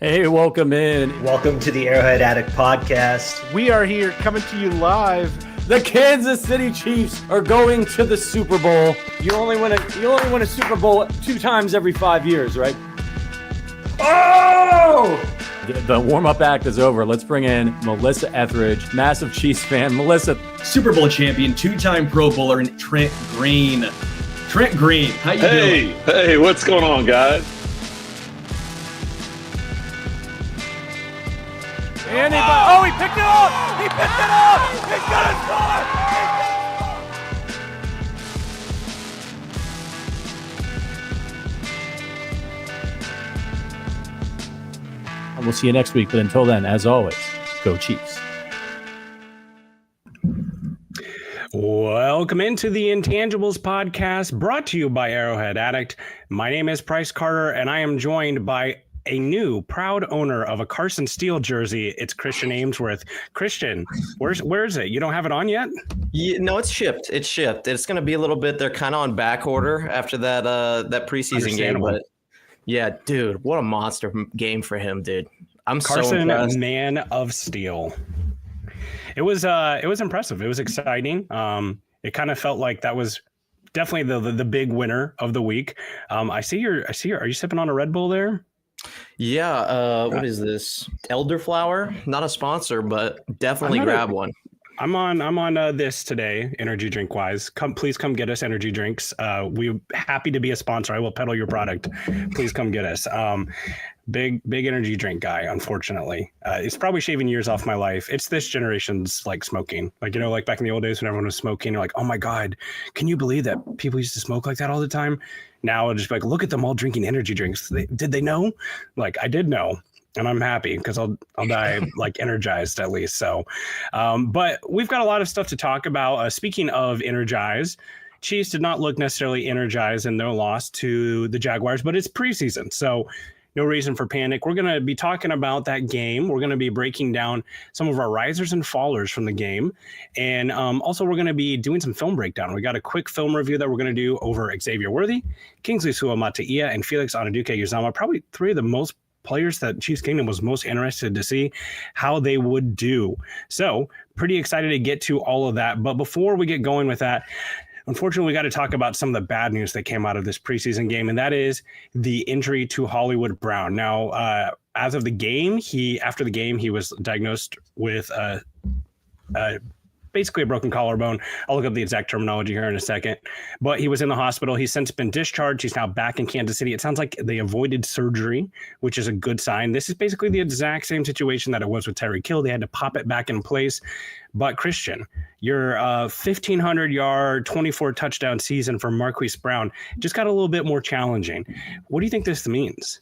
Hey, welcome in. Welcome to the Arrowhead Addict podcast. We are here coming to you live. The Kansas City Chiefs are going to the Super Bowl. You only win a Super Bowl 2 times every 5 years, right? Oh! The warm-up act is over. Let's bring in Melissa Etheridge, massive Chiefs fan. Melissa. Super Bowl champion, 2-time Pro Bowler, and Trent Green. Trent Green, how you doing? Hey, what's going on, guys? And he picked it up! He picked it up! He's gonna score! And we'll see you next week. But until then, as always, go Chiefs. Welcome into the Intangibles podcast, brought to you by Arrowhead Addict. My name is Bryce Carter, and I am joined by a new proud owner of a Carson Steele jersey. It's Christian Ainsworth. Christian, where is it? You don't have it on yet? Yeah, no, it's shipped. It's going to be a little bit. They're kind of on back order after that preseason game. But yeah, dude, what a monster game for him, dude. I'm Carson, so impressed. Man of Steel. It was impressive. It was exciting. It kind of felt like that was definitely the big winner of the week. I see. Are you sipping on a Red Bull there? Yeah, what is this? Elderflower? Not a sponsor, but definitely grab one. I'm on this today, energy drink wise. Please come get us energy drinks. We're happy to be a sponsor. I will peddle your product. Please come get us. Big energy drink guy, unfortunately. It's probably shaving years off my life. It's this generation's like smoking. Like, like back in the old days when everyone was smoking, you're like, oh my God, can you believe that people used to smoke like that all the time? Now I'll just be like, look at them all drinking energy drinks. Did they know? Like, I did know. And I'm happy because I'll die like energized at least. So, but we've got a lot of stuff to talk about. Speaking of energized, Chiefs did not look necessarily energized in their loss to the Jaguars, but it's preseason. So no reason for panic. We're going to be talking about that game. We're going to be breaking down some of our risers and fallers from the game. And also we're going to be doing some film breakdown. We got a quick film review that we're going to do over Xavier Worthy, Kingsley Suamataia, and Felix Anudike-Uzomah. Probably 3 of the most players that Chiefs Kingdom was most interested to see how they would do. So pretty excited to get to all of that. But before we get going with that, unfortunately, we got to talk about some of the bad news that came out of this preseason game, and that is the injury to Hollywood Brown. Now, as of the game, after the game, he was diagnosed with basically a broken collarbone. I'll look up the exact terminology here in a second. But he was in the hospital. He's since been discharged. He's now back in Kansas City. It sounds like they avoided surgery, which is a good sign. This is basically the exact same situation that it was with Tyreek Hill. They had to pop it back in place. But Christian, your 1,500-yard, 24-touchdown season for Marquise Brown just got a little bit more challenging. What do you think this means?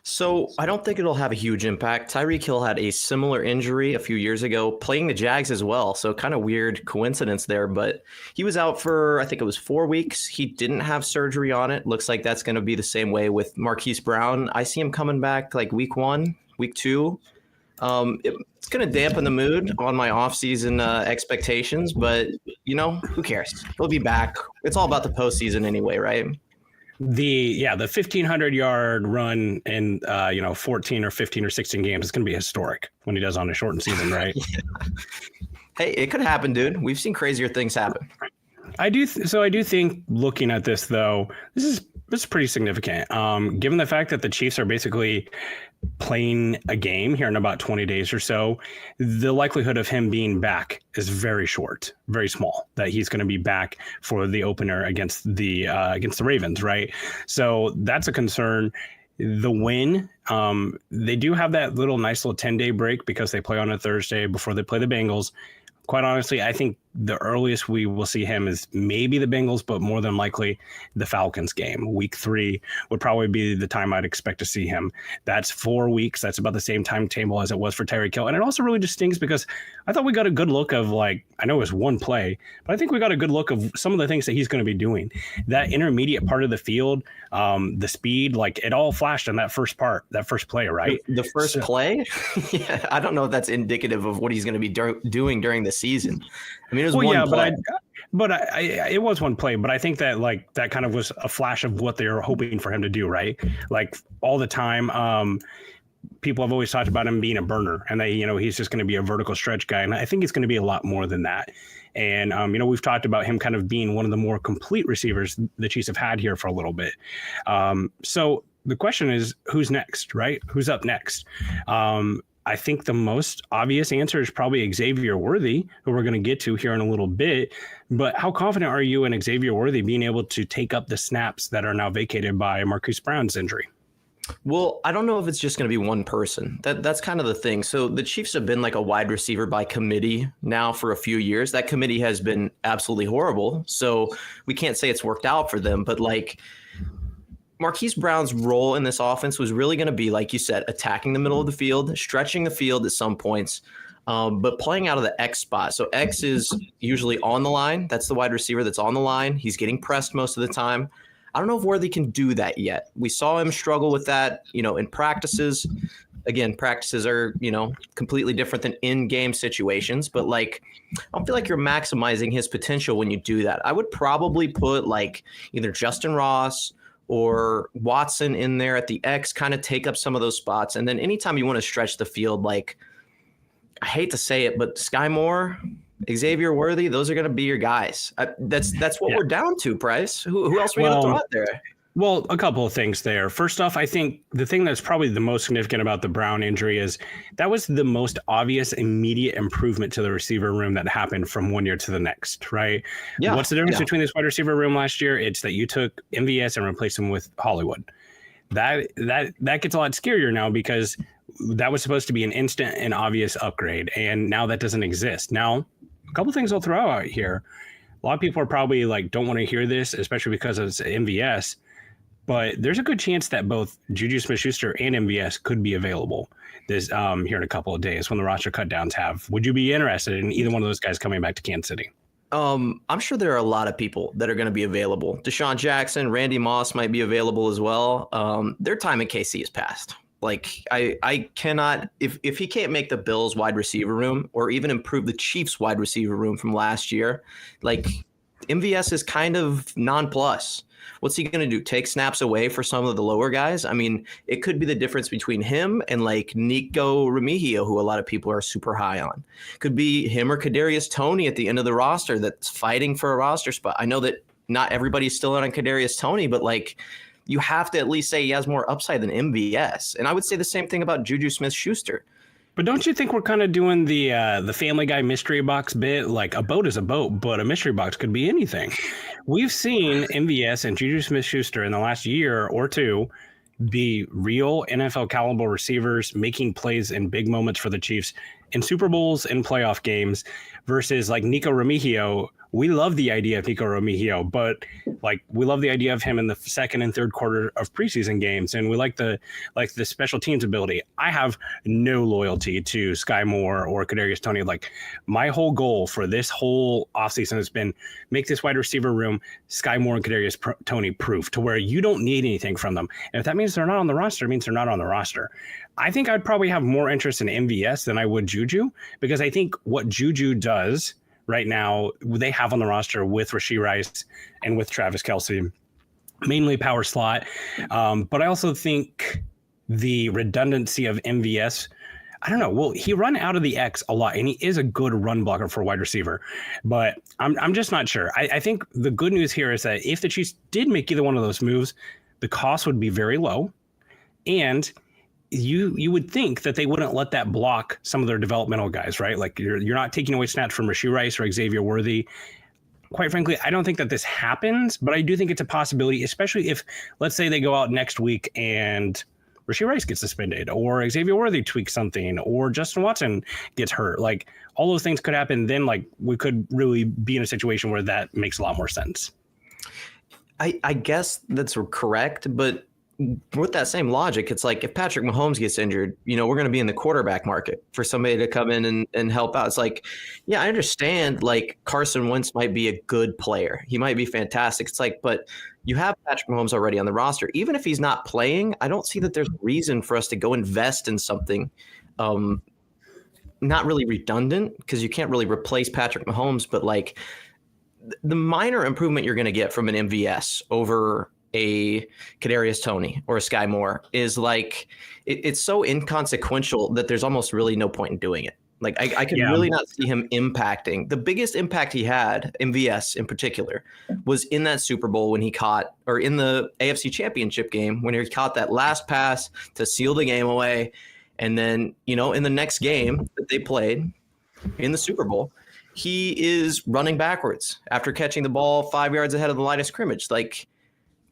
So I don't think it'll have a huge impact. Tyreek Hill had a similar injury a few years ago, playing the Jags as well. So kind of weird coincidence there, but he was out for, I think it was 4 weeks. He didn't have surgery on it. Looks like that's going to be the same way with Marquise Brown. I see him coming back like week 1, week 2. It's going to dampen the mood on my offseason expectations, but who cares? He'll be back. It's all about the postseason anyway, right? The 1,500-yard run in 14 or 15 or 16 games is going to be historic when he does on a shortened season, right? Yeah. Hey, it could happen, dude. We've seen crazier things happen. I do think looking at this though, this is pretty significant. Given the fact that the Chiefs are basically playing a game here in about 20 days or so, the likelihood of him being back is very short, very small, that he's going to be back for the opener against the Ravens, right? So that's a concern. The win, they do have that nice little 10-day break because they play on a Thursday before they play the Bengals. Quite honestly, I think the earliest we will see him is maybe the Bengals, but more than likely the Falcons game. Week 3 would probably be the time I'd expect to see him. That's 4 weeks. That's about the same timetable as it was for Tyreek Hill. And it also really just stings because I thought we got a good look of I know it was one play, but I think we got a good look of some of the things that he's going to be doing. That intermediate part of the field, the speed, it all flashed on that first play, right? The first play? Yeah, I don't know if that's indicative of what he's going to be doing during the season. I mean, it was one play. But it was one play, but I think that that kind of was a flash of what they were hoping for him to do, right? All the time. people have always talked about him being a burner and that, he's just going to be a vertical stretch guy. And I think he's going to be a lot more than that. And, we've talked about him kind of being one of the more complete receivers the Chiefs have had here for a little bit. So the question is, who's next, right? Who's up next? I think the most obvious answer is probably Xavier Worthy, who we're going to get to here in a little bit. But how confident are you in Xavier Worthy being able to take up the snaps that are now vacated by Marquise Brown's injury? Well, I don't know if it's just going to be one person. That's kind of the thing. So the Chiefs have been like a wide receiver by committee now for a few years. That committee has been absolutely horrible. So we can't say it's worked out for them. But like Marquise Brown's role in this offense was really going to be, like you said, attacking the middle of the field, stretching the field at some points, but playing out of the X spot. So X is usually on the line. That's the wide receiver that's on the line. He's getting pressed most of the time. I don't know if Worthy can do that yet. We saw him struggle with that, in practices. Again, practices are, completely different than in-game situations. But, like, I don't feel like you're maximizing his potential when you do that. I would probably put, like, either Justin Ross or Watson in there at the X, kind of take up some of those spots. And then anytime you want to stretch the field, like, I hate to say it, but Sky Moore, Xavier Worthy, those are going to be your guys. That's what we're down to, Price. Who else are we going to throw out there? Well, a couple of things there. First off, I think the thing that's probably the most significant about the Brown injury is that was the most obvious immediate improvement to the receiver room that happened from one year to the next, right? Yeah. What's the difference between this wide receiver room last year? It's that you took MVS and replaced him with Hollywood. That gets a lot scarier now because that was supposed to be an instant and obvious upgrade, and now that doesn't exist. Now, a couple things I'll throw out here. A lot of people are probably like, don't want to hear this, especially because it's MVS. But there's a good chance that both Juju Smith-Schuster and MVS could be available this here in a couple of days when the roster cutdowns have. Would you be interested in either one of those guys coming back to Kansas City? I'm sure there are a lot of people that are going to be available. Deshaun Jackson, Randy Moss might be available as well. Their time in KC is past. Like I cannot, if he can't make the Bills wide receiver room or even improve the Chiefs wide receiver room from last year, like MVS is kind of non-plus. What's he going to do? Take snaps away for some of the lower guys? I mean, it could be the difference between him and like Nico Remigio, who a lot of people are super high on. Could be him or Kadarius Toney at the end of the roster that's fighting for a roster spot. I know that not everybody's still on Kadarius Toney, but like you have to at least say he has more upside than MVS. And I would say the same thing about Juju Smith-Schuster. But don't you think we're kind of doing the Family Guy mystery box bit? Like a boat is a boat, but a mystery box could be anything. We've seen MVS and Juju Smith-Schuster in the last year or two be real NFL caliber receivers making plays in big moments for the Chiefs in Super Bowls and playoff games versus like Nico Remigio. We love the idea of Nico Remigio, but like we love the idea of him in the second and third quarter of preseason games, and we like the special teams ability. I have no loyalty to Sky Moore or Kadarius Toney. Like my whole goal for this whole offseason has been make this wide receiver room Sky Moore and Kadarius Toney proof to where you don't need anything from them. And if that means they're not on the roster, it means they're not on the roster. I think I'd probably have more interest in MVS than I would Juju, because I think what Juju does right now, they have on the roster with Rashee Rice and with Travis Kelce, mainly power slot. But I also think the redundancy of MVS, I don't know. Well, he run out of the X a lot, and he is a good run blocker for a wide receiver. But I'm just not sure. I think the good news here is that if the Chiefs did make either one of those moves, the cost would be very low. And you would think that they wouldn't let that block some of their developmental guys, right? Like you're not taking away snaps from Rashee Rice or Xavier Worthy. Quite frankly, I don't think that this happens, but I do think it's a possibility, especially if, let's say, they go out next week and Rashee Rice gets suspended or Xavier Worthy tweaks something or Justin Watson gets hurt. Like all those things could happen. Then like we could really be in a situation where that makes a lot more sense. I guess that's correct, but with that same logic, it's like if Patrick Mahomes gets injured, we're going to be in the quarterback market for somebody to come in and help out. It's like, yeah, I understand like Carson Wentz might be a good player. He might be fantastic. It's like, but you have Patrick Mahomes already on the roster. Even if he's not playing, I don't see that there's reason for us to go invest in something not really redundant, because you can't really replace Patrick Mahomes, but like the minor improvement you're going to get from an MVS over a Kadarius Toney or a Sky Moore is like it's so inconsequential that there's almost really no point in doing it. Like I could really not see him impacting. The biggest impact he had, MVS in particular, was in that Super Bowl when he caught, or in the AFC Championship game when he caught that last pass to seal the game away. And then, in the next game that they played in the Super Bowl, he is running backwards after catching the ball 5 yards ahead of the line of scrimmage. Like,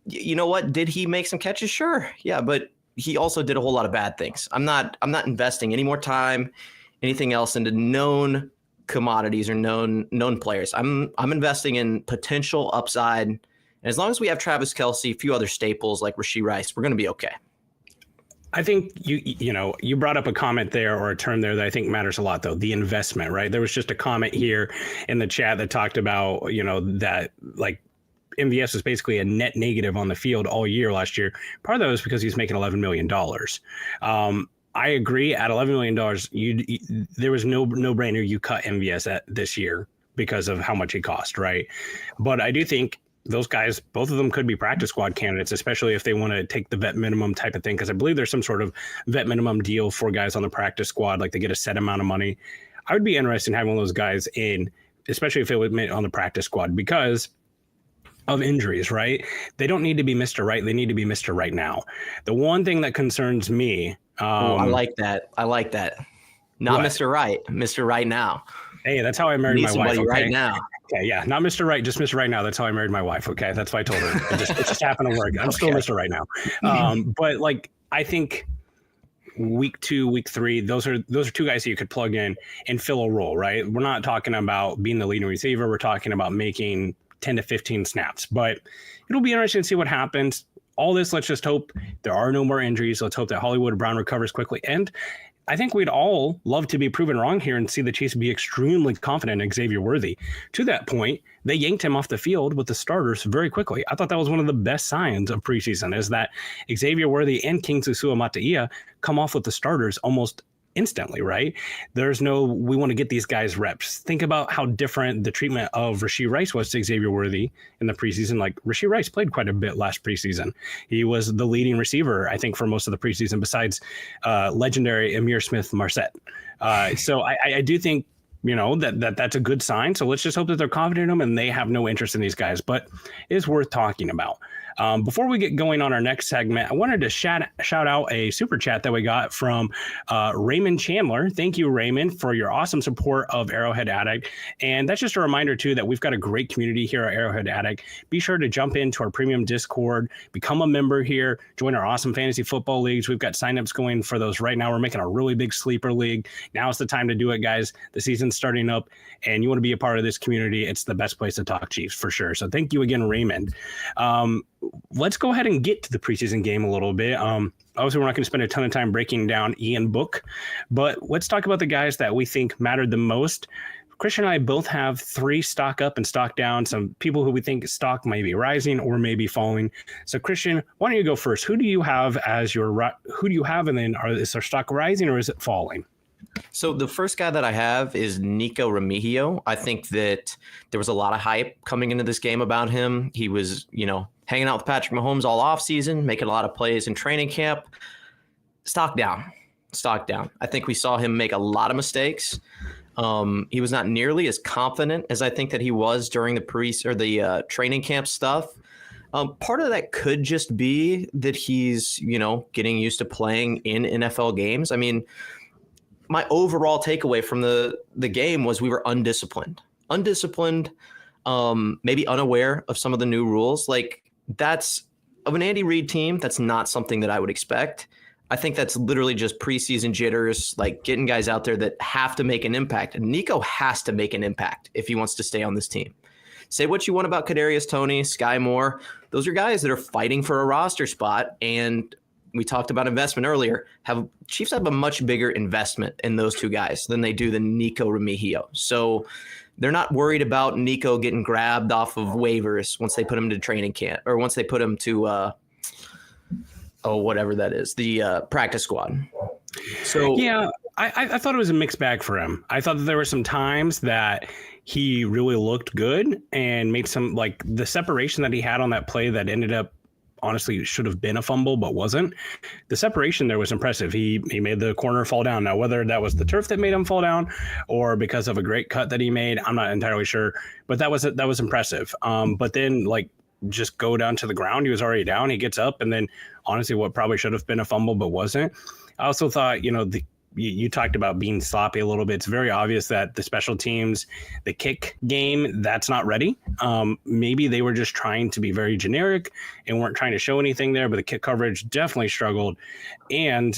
you know what? Did he make some catches? Sure. Yeah, but he also did a whole lot of bad things. I'm not investing any more time, anything else into known commodities or known players. I'm investing in potential upside. And as long as we have Travis Kelce, a few other staples like Rashee Rice, we're going to be okay. I think you brought up a comment there, or a term there, that I think matters a lot, though, the investment, right? There was just a comment here in the chat that talked about, that like MVS was basically a net negative on the field all year last year. Part of that was because he's making $11 million. I agree. At $11 million, there was no brainer you cut MVS at this year because of how much he cost, right? But I do think those guys, both of them could be practice squad candidates, especially if they want to take the vet minimum type of thing, because I believe there's some sort of vet minimum deal for guys on the practice squad, like they get a set amount of money. I would be interested in having one of those guys in, especially if it was on the practice squad, because of injuries, right? They don't need to be Mr. Right. They need to be Mr. Right now. The one thing that concerns me. I like that. Not what? Mr. Right, Mr. Right now. Hey, that's how I married my wife. Okay? Right now. Okay, yeah, not Mr. Right, just Mr. Right now. That's how I married my wife. Okay, that's why I told her. It just happened to work. I'm still Mr. Right now. But like, I think week 2, week 3, those are two guys that you could plug in and fill a role, right? We're not talking about being the leading receiver. We're talking about making 10 to 15 snaps. But it'll be interesting to see what happens. All this, let's just hope there are no more injuries. Let's hope that Hollywood Brown recovers quickly. And I think we'd all love to be proven wrong here and see the Chiefs be extremely confident in Xavier Worthy. To that point, they yanked him off the field with the starters very quickly. I thought that was one of the best signs of preseason, is that Xavier Worthy and Kingsley Suamataia come off with the starters almost instantly, right? We want to get these guys reps. Think about how different the treatment of Rashee Rice was to Xavier Worthy in the preseason. Like, Rashee Rice played quite a bit last preseason. He was the leading receiver, I think, for most of the preseason, besides legendary Amir Smith-Marset. So I do think, that's a good sign. So let's just hope that they're confident in them and they have no interest in these guys, but it's worth talking about. Before we get going on our next segment, I wanted to shout out a super chat that we got from Raymond Chandler. Thank you, Raymond, for your awesome support of Arrowhead Addict. And that's just a reminder, too, that we've got a great community here at Arrowhead Addict. Be sure to jump into our premium Discord, become a member here, join our awesome fantasy football leagues. We've got signups going for those right now. We're making a really big sleeper league. Now is the time to do it, guys. The season's starting up, and you want to be a part of this community. It's the best place to talk Chiefs for sure. So thank you again, Raymond. Let's go ahead and get to the preseason game a little bit. Obviously, we're not going to spend a ton of time breaking down Ian Book, but let's talk about the guys that we think mattered the most. Christian and I both have 3 stock up and stock down, some people who we think stock may be rising or may be falling. So Christian, why don't you go first? Who do you have and then is our stock rising or is it falling? So the first guy that I have is Nico Remigio. I think that there was a lot of hype coming into this game about him. He was, hanging out with Patrick Mahomes all offseason, making a lot of plays in training camp. Stock down. I think we saw him make a lot of mistakes. He was not nearly as confident as I think that he was during the training camp stuff. Part of that could just be that he's, getting used to playing in NFL games. I mean, my overall takeaway from the game was we were undisciplined, maybe unaware of some of the new rules. Like, that's of an Andy Reid team. That's not something that I would expect. I think that's literally just preseason jitters, like getting guys out there that have to make an impact. And Nico has to make an impact if he wants to stay on this team. Say what you want about Kadarius Toney, Sky Moore. Those are guys that are fighting for a roster spot. And we talked about investment earlier. Chiefs have a much bigger investment in those two guys than they do the Nico Remigio. So they're not worried about Nico getting grabbed off of waivers once they put him to training camp or once they put him to whatever that is, the practice squad. So yeah, I thought it was a mixed bag for him. I thought that there were some times that he really looked good and made some, like the separation that he had on that play that ended up honestly should have been a fumble but wasn't. The separation there was impressive. He made the corner fall down. Now, whether that was the turf that made him fall down or because of a great cut that he made, I'm not entirely sure, but that was impressive. But then like just go down to the ground, he was already down, he gets up, and then honestly what probably should have been a fumble but wasn't. I also thought, you talked about being sloppy a little bit. It's very obvious that the special teams, the kick game, that's not ready. Maybe they were just trying to be very generic and weren't trying to show anything there, but the kick coverage definitely struggled. And,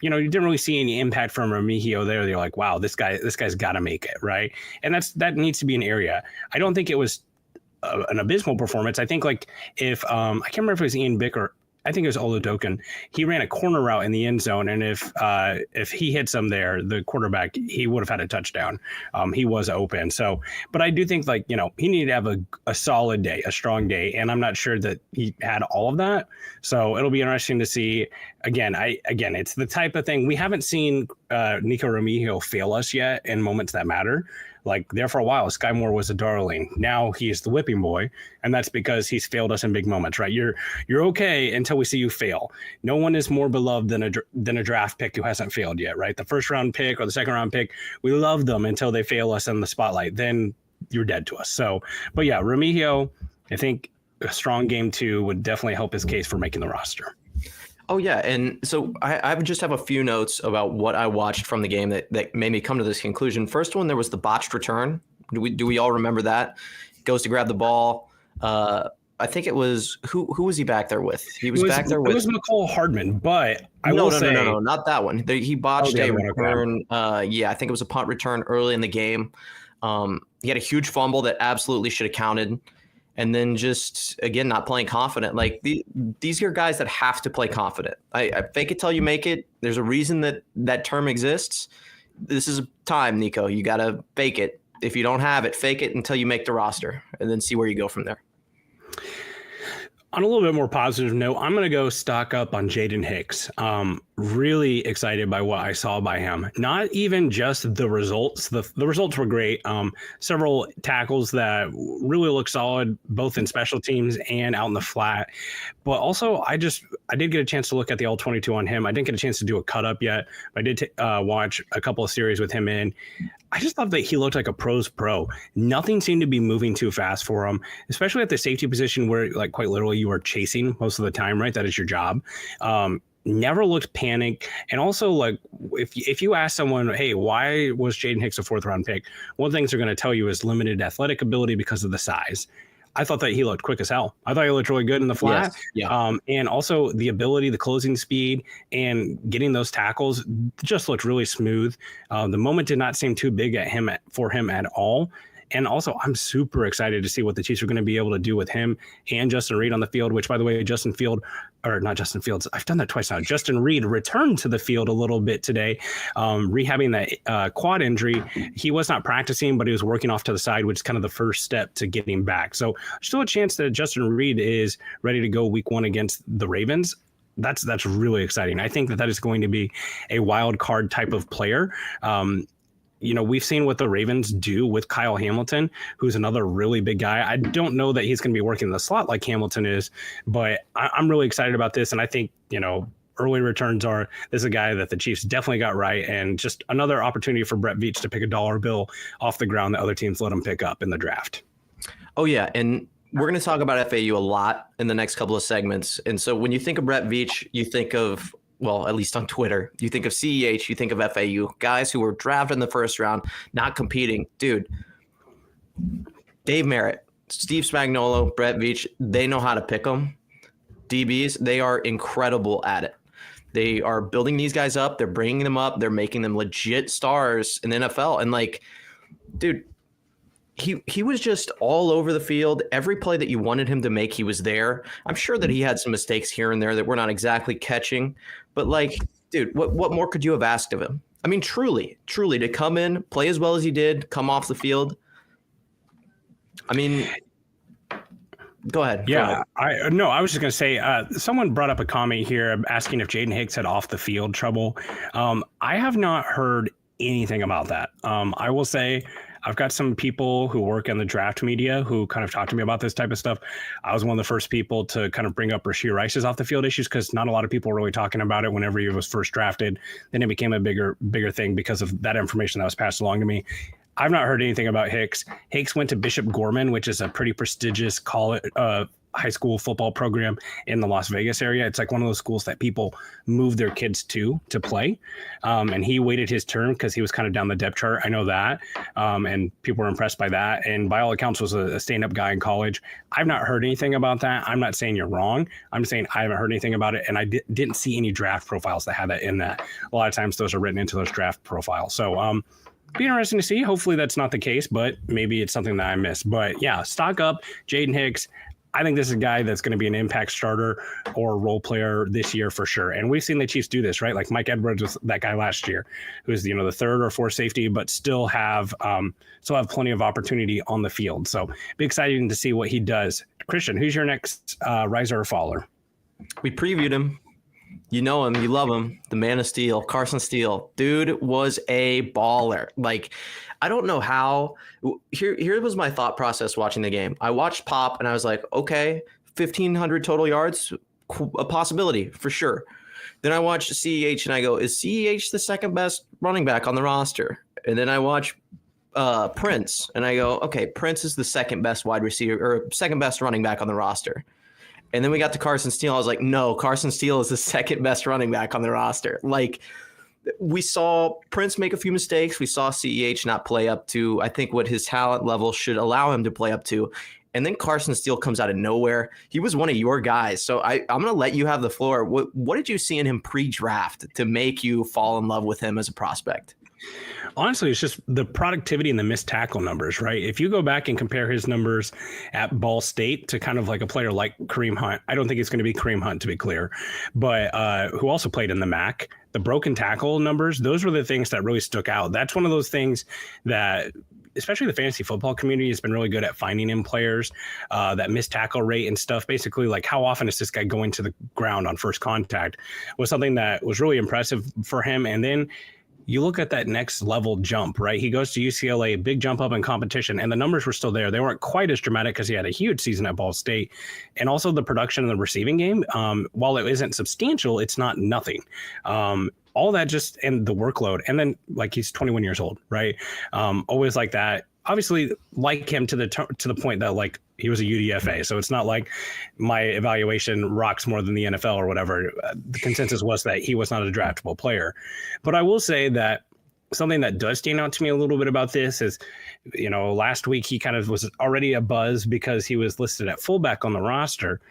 you didn't really see any impact from Remigio there. They're like, wow, this guy's got to make it, right? And that needs to be an area. I don't think it was an abysmal performance. I think like if, I can't remember if it was Ian Bick or I think it was Oludokan. He ran a corner route in the end zone, and if he hits him there, the quarterback, he would have had a touchdown. He was open. So, but I do think he needed to have a solid day, a strong day, and I'm not sure that he had all of that. So it'll be interesting to see. Again, it's the type of thing we haven't seen Nico Remigio fail us yet in moments that matter. Like there for a while, Sky Moore was a darling. Now he is the whipping boy, and that's because he's failed us in big moments, right? You're okay until we see you fail. No one is more beloved than a draft pick who hasn't failed yet, right? The first round pick or the second round pick, we love them until they fail us in the spotlight. Then you're dead to us. So, but yeah, Remigio, I think a strong game 2 would definitely help his case for making the roster. Oh, yeah. And so I just have a few notes about what I watched from the game that made me come to this conclusion. First one, there was the botched return. Do we all remember that? Goes to grab the ball. I think it was who was he back there with? He was back there with. It was McCall Hardman, but No, not that one. He botched a return. I think it was a punt return early in the game. He had a huge fumble that absolutely should have counted. And then just, again, not playing confident. Like these are guys that have to play confident. I fake it till you make it. There's a reason that term exists. This is time, Nico. You got to fake it. If you don't have it, fake it until you make the roster and then see where you go from there. On a little bit more positive note, I'm going to go stock up on Jaden Hicks. Really excited by what I saw by him. Not even just the results. The results were great. Several tackles that really look solid, both in special teams and out in the flat. But also, I did get a chance to look at the All-22 on him. I didn't get a chance to do a cut-up yet. But I did watch a couple of series with him in. I just thought that he looked like a pro's pro. Nothing seemed to be moving too fast for him, especially at the safety position where, like, quite literally you are chasing most of the time, right? That is your job. Never looked panicked. And also, like, if you ask someone, hey, why was Jaden Hicks a 4th-round pick? One of the things they're going to tell you is limited athletic ability because of the size. I thought that he looked quick as hell. I thought he looked really good in the flat. Yes. Yeah. And also the ability, the closing speed, and getting those tackles just looked really smooth. The moment did not seem too big for him at all. And also, I'm super excited to see what the Chiefs are going to be able to do with him and Justin Reed on the field, which, by the way, Justin Fields, I've done that twice now. Justin Reed returned to the field a little bit today, rehabbing that quad injury. He was not practicing, but he was working off to the side, which is kind of the first step to getting back. So still a chance that Justin Reed is ready to go week 1 against the Ravens. That's really exciting. I think that is going to be a wild card type of player. We've seen what the Ravens do with Kyle Hamilton, who's another really big guy. I don't know that he's going to be working in the slot like Hamilton is, but I'm really excited about this. And I think, early returns this is a guy that the Chiefs definitely got right. And just another opportunity for Brett Veach to pick a dollar bill off the ground that other teams let him pick up in the draft. Oh, yeah. And we're going to talk about FAU a lot in the next couple of segments. And so when you think of Brett Veach, you think of, well, at least on Twitter, you think of CEH, you think of FAU, guys who were drafted in the first round, not competing. Dude, Dave Merritt, Steve Spagnuolo, Brett Veach, they know how to pick them. DBs, they are incredible at it. They are building these guys up. They're bringing them up. They're making them legit stars in the NFL. And, like, dude, he was just all over the field. Every play that you wanted him to make, he was there. I'm sure that he had some mistakes here and there that we're not exactly catching. But, like, dude, what more could you have asked of him? I mean, truly, to come in, play as well as he did, come off the field. I mean, go ahead. Yeah, I was just going to say, someone brought up a comment here asking if Jaden Hicks had off the field trouble. I have not heard anything about that. I will say I've got some people who work in the draft media who kind of talk to me about this type of stuff. I was one of the first people to kind of bring up Rashee Rice's off the field issues because not a lot of people were really talking about it whenever he was first drafted. Then it became a bigger thing because of that information that was passed along to me. I've not heard anything about Hicks. Hicks went to Bishop Gorman, which is a pretty prestigious college, high school football program in the Las Vegas area. It's like one of those schools that people move their kids to play. And he waited his turn because he was kind of down the depth chart. I know that. And people were impressed by that. And by all accounts was a stand-up guy in college. I've not heard anything about that. I'm not saying you're wrong. I'm saying I haven't heard anything about it. And I didn't see any draft profiles that had that in that. A lot of times those are written into those draft profiles. So, be interesting to see. Hopefully that's not the case, but maybe it's something that I missed. But yeah, stock up Jaden Hicks. I think this is a guy that's going to be an impact starter or role player this year for sure. And we've seen the Chiefs do this, right? Like Mike Edwards was that guy last year, who's the third or fourth safety, but still have plenty of opportunity on the field. So be exciting to see what he does. Christian, who's your next riser or faller? We previewed him. You know him, you love him. The Man of Steel, Carson Steele. Dude was a baller. Like, I don't know how. Here was my thought process watching the game. I watched Pop and I was like, okay, 1,500 total yards, a possibility for sure. Then I watched CEH and I go, is CEH the second best running back on the roster? And then I watch Prince and I go, okay, Prince is the second best wide receiver or second best running back on the roster. And then we got to Carson Steele. I was like, no, Carson Steele is the second best running back on the roster. Like, we saw Prince make a few mistakes. We saw CEH not play up to, I think, what his talent level should allow him to play up to. And then Carson Steele comes out of nowhere. He was one of your guys. So I'm going to let you have the floor. What did you see in him pre-draft to make you fall in love with him as a prospect? Honestly, it's just the productivity and the missed tackle numbers, right? If you go back and compare his numbers at Ball State to kind of like a player like Kareem Hunt, I don't think it's going to be Kareem Hunt, to be clear, but who also played in the MAC, the broken tackle numbers, those were the things that really stuck out. That's one of those things that especially the fantasy football community has been really good at finding in players, that missed tackle rate and stuff. Basically, like how often is this guy going to the ground on first contact was something that was really impressive for him. And then you look at that next level jump, right? He goes to UCLA, big jump up in competition, and the numbers were still there. They weren't quite as dramatic because he had a huge season at Ball State. And also the production in the receiving game, while it isn't substantial, it's not nothing. All that just, and the workload. And then like he's 21 years old, right? Always like that. Obviously like him to the point that like he was a UDFA. So it's not like my evaluation rocks more than the NFL or whatever. The consensus was that he was not a draftable player. But I will say that something that does stand out to me a little bit about this is, last week he kind of was already a buzz because he was listed at fullback on the roster.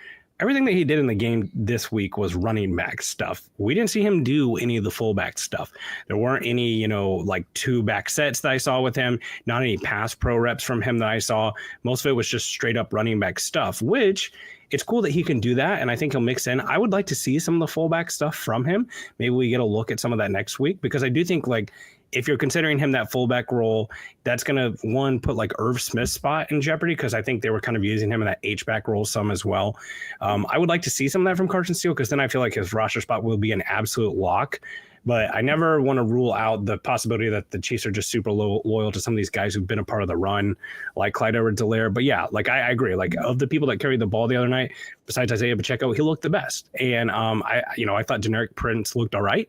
Everything that he did in the game this week was running back stuff. We didn't see him do any of the fullback stuff. There weren't any, like 2 back sets that I saw with him, not any pass pro reps from him that I saw. Most of it was just straight up running back stuff, which it's cool that he can do that. And I think he'll mix in. I would like to see some of the fullback stuff from him. Maybe we get a look at some of that next week, because I do think like, if you're considering him that fullback role, that's going to, put like Irv Smith's spot in jeopardy, because I think they were kind of using him in that H-back role some as well. I would like to see some of that from Carson Steele, because then I feel like his roster spot will be an absolute lock. But I never want to rule out the possibility that the Chiefs are just super loyal to some of these guys who've been a part of the run, like Clyde Edwards-Helaire. But yeah, like I agree. Like of the people that carried the ball the other night, besides Isaiah Pacheco, he looked the best. And I thought generic Prince looked all right.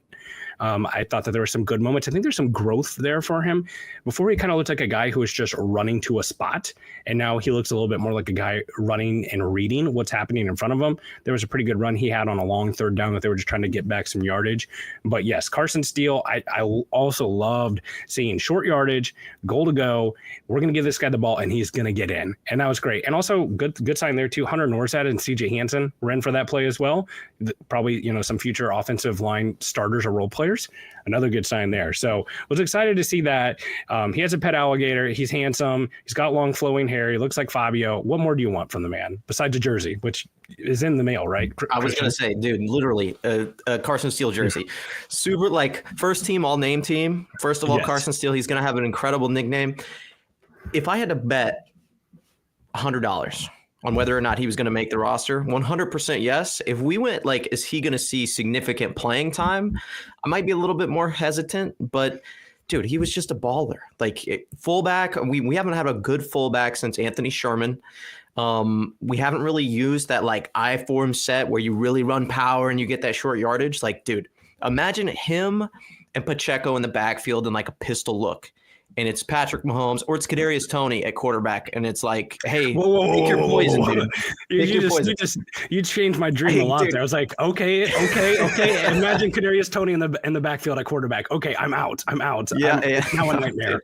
I thought that there were some good moments. I think there's some growth there for him. Before he kind of looked like a guy who was just running to a spot, and now he looks a little bit more like a guy running and reading what's happening in front of him. There was a pretty good run he had on a long third down that they were just trying to get back some yardage. But yes, Carson Steele, I also loved seeing short yardage, goal to go. We're going to give this guy the ball, and he's going to get in. And that was great. And also good sign there too. Hunter Norsad and CJ Hansen ran for that play as well. Probably, some future offensive line starters or role players. Another good sign there. So was excited to see that. He has a pet alligator. He's handsome. He's got long flowing hair. He looks like Fabio. What more do you want from the man besides a jersey, which is in the mail, right? I was going to say, dude, literally a Carson Steele jersey. Super, like first team, all name team. First of all, yes. Carson Steele, he's going to have an incredible nickname. If I had to bet $100 on whether or not he was going to make the roster, 100% yes. If we went like, is he going to see significant playing time? I might be a little bit more hesitant, but dude, he was just a baller. Like fullback, we haven't had a good fullback since Anthony Sherman. We haven't really used that like I-form set where you really run power and you get that short yardage. Like, dude, imagine him and Pacheco in the backfield in like a pistol look. And it's Patrick Mahomes or it's Kadarius Toney at quarterback. And it's like, hey, pick your poison, dude. You changed my dream a lot there. I was like, okay. Imagine Kadarius Toney in the backfield at quarterback. Okay, I'm out. Yeah. Now a nightmare.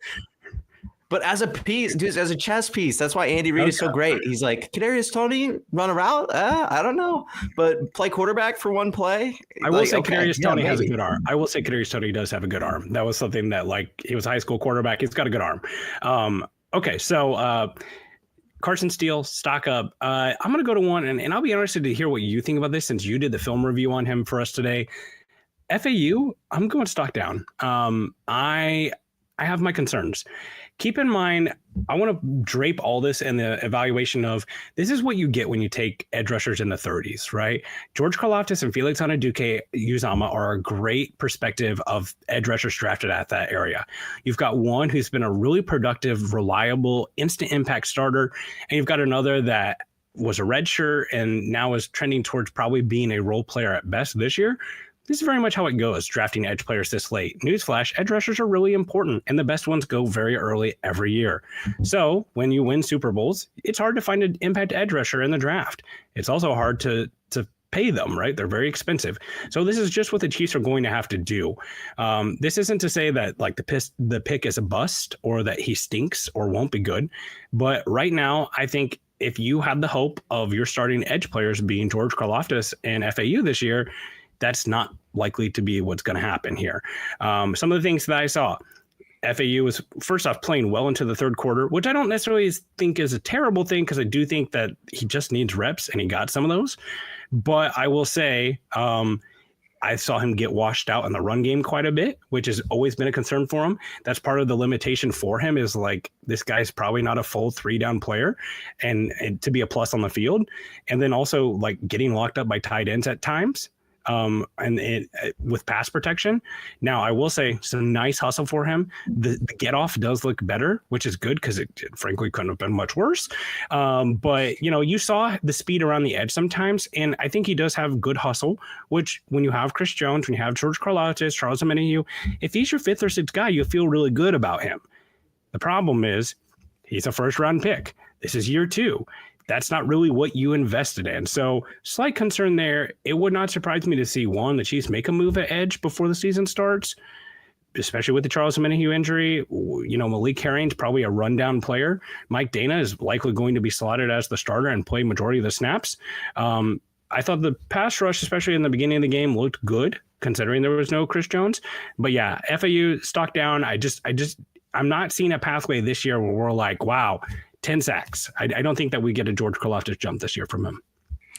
But as a piece, dude, as a chess piece, that's why Andy Reid is so great. He's like, Kadarius Toney, run a route? I don't know. But play quarterback for one play? I will say Kadarius Toney has a good arm. I will say Kadarius Toney does have a good arm. That was something that, like, he was a high school quarterback. He's got a good arm. Okay, so Carson Steele, stock up. I'm going to go to one, and I'll be interested to hear what you think about this since you did the film review on him for us today. FAU, I'm going stock down. I have my concerns. Keep in mind, I want to drape all this in the evaluation of this is what you get when you take edge rushers in the 30s, right? George Karlaftis and Felix Anudike-Uzomah are a great perspective of edge rushers drafted at that area. You've got one who's been a really productive, reliable, instant impact starter, and you've got another that was a redshirt and now is trending towards probably being a role player at best this year. This is very much how it goes, drafting edge players this late. Newsflash, edge rushers are really important, and the best ones go very early every year. So when you win Super Bowls, it's hard to find an impact edge rusher in the draft. It's also hard to pay them, right? They're very expensive. So this is just what the Chiefs are going to have to do. This isn't to say that like the pick is a bust or that he stinks or won't be good. But right now, I think if you had the hope of your starting edge players being George Karlaftis and FAU this year, that's not likely to be what's going to happen here. Some of the things that I saw, FAU was first off playing well into the third quarter, which I don't necessarily think is a terrible thing because I do think that he just needs reps and he got some of those. But I will say I saw him get washed out in the run game quite a bit, which has always been a concern for him. That's part of the limitation for him is like this guy's probably not a full 3-down player and to be a plus on the field. And then also like getting locked up by tight ends at times. With pass protection. Now, I will say some nice hustle for him. The get off does look better, which is good because it frankly couldn't have been much worse. But, you saw the speed around the edge sometimes, and I think he does have good hustle, which when you have Chris Jones, when you have George Karlaftis, Charles Omenihu, if he's your 5th or 6th guy, you feel really good about him. The problem is he's a first-round pick. This is year 2. That's not really what you invested in. So slight concern there. It would not surprise me to see the Chiefs make a move at edge before the season starts, especially with the Charles Omenihu injury. Malik Herring's probably a rundown player. Mike Dana is likely going to be slotted as the starter and play majority of the snaps. I thought the pass rush, especially in the beginning of the game, looked good considering there was no Chris Jones. But yeah, FAU stock down. I'm not seeing a pathway this year where we're like, wow, 10 sacks. I don't think that we get a George Karlaftis jump this year from him.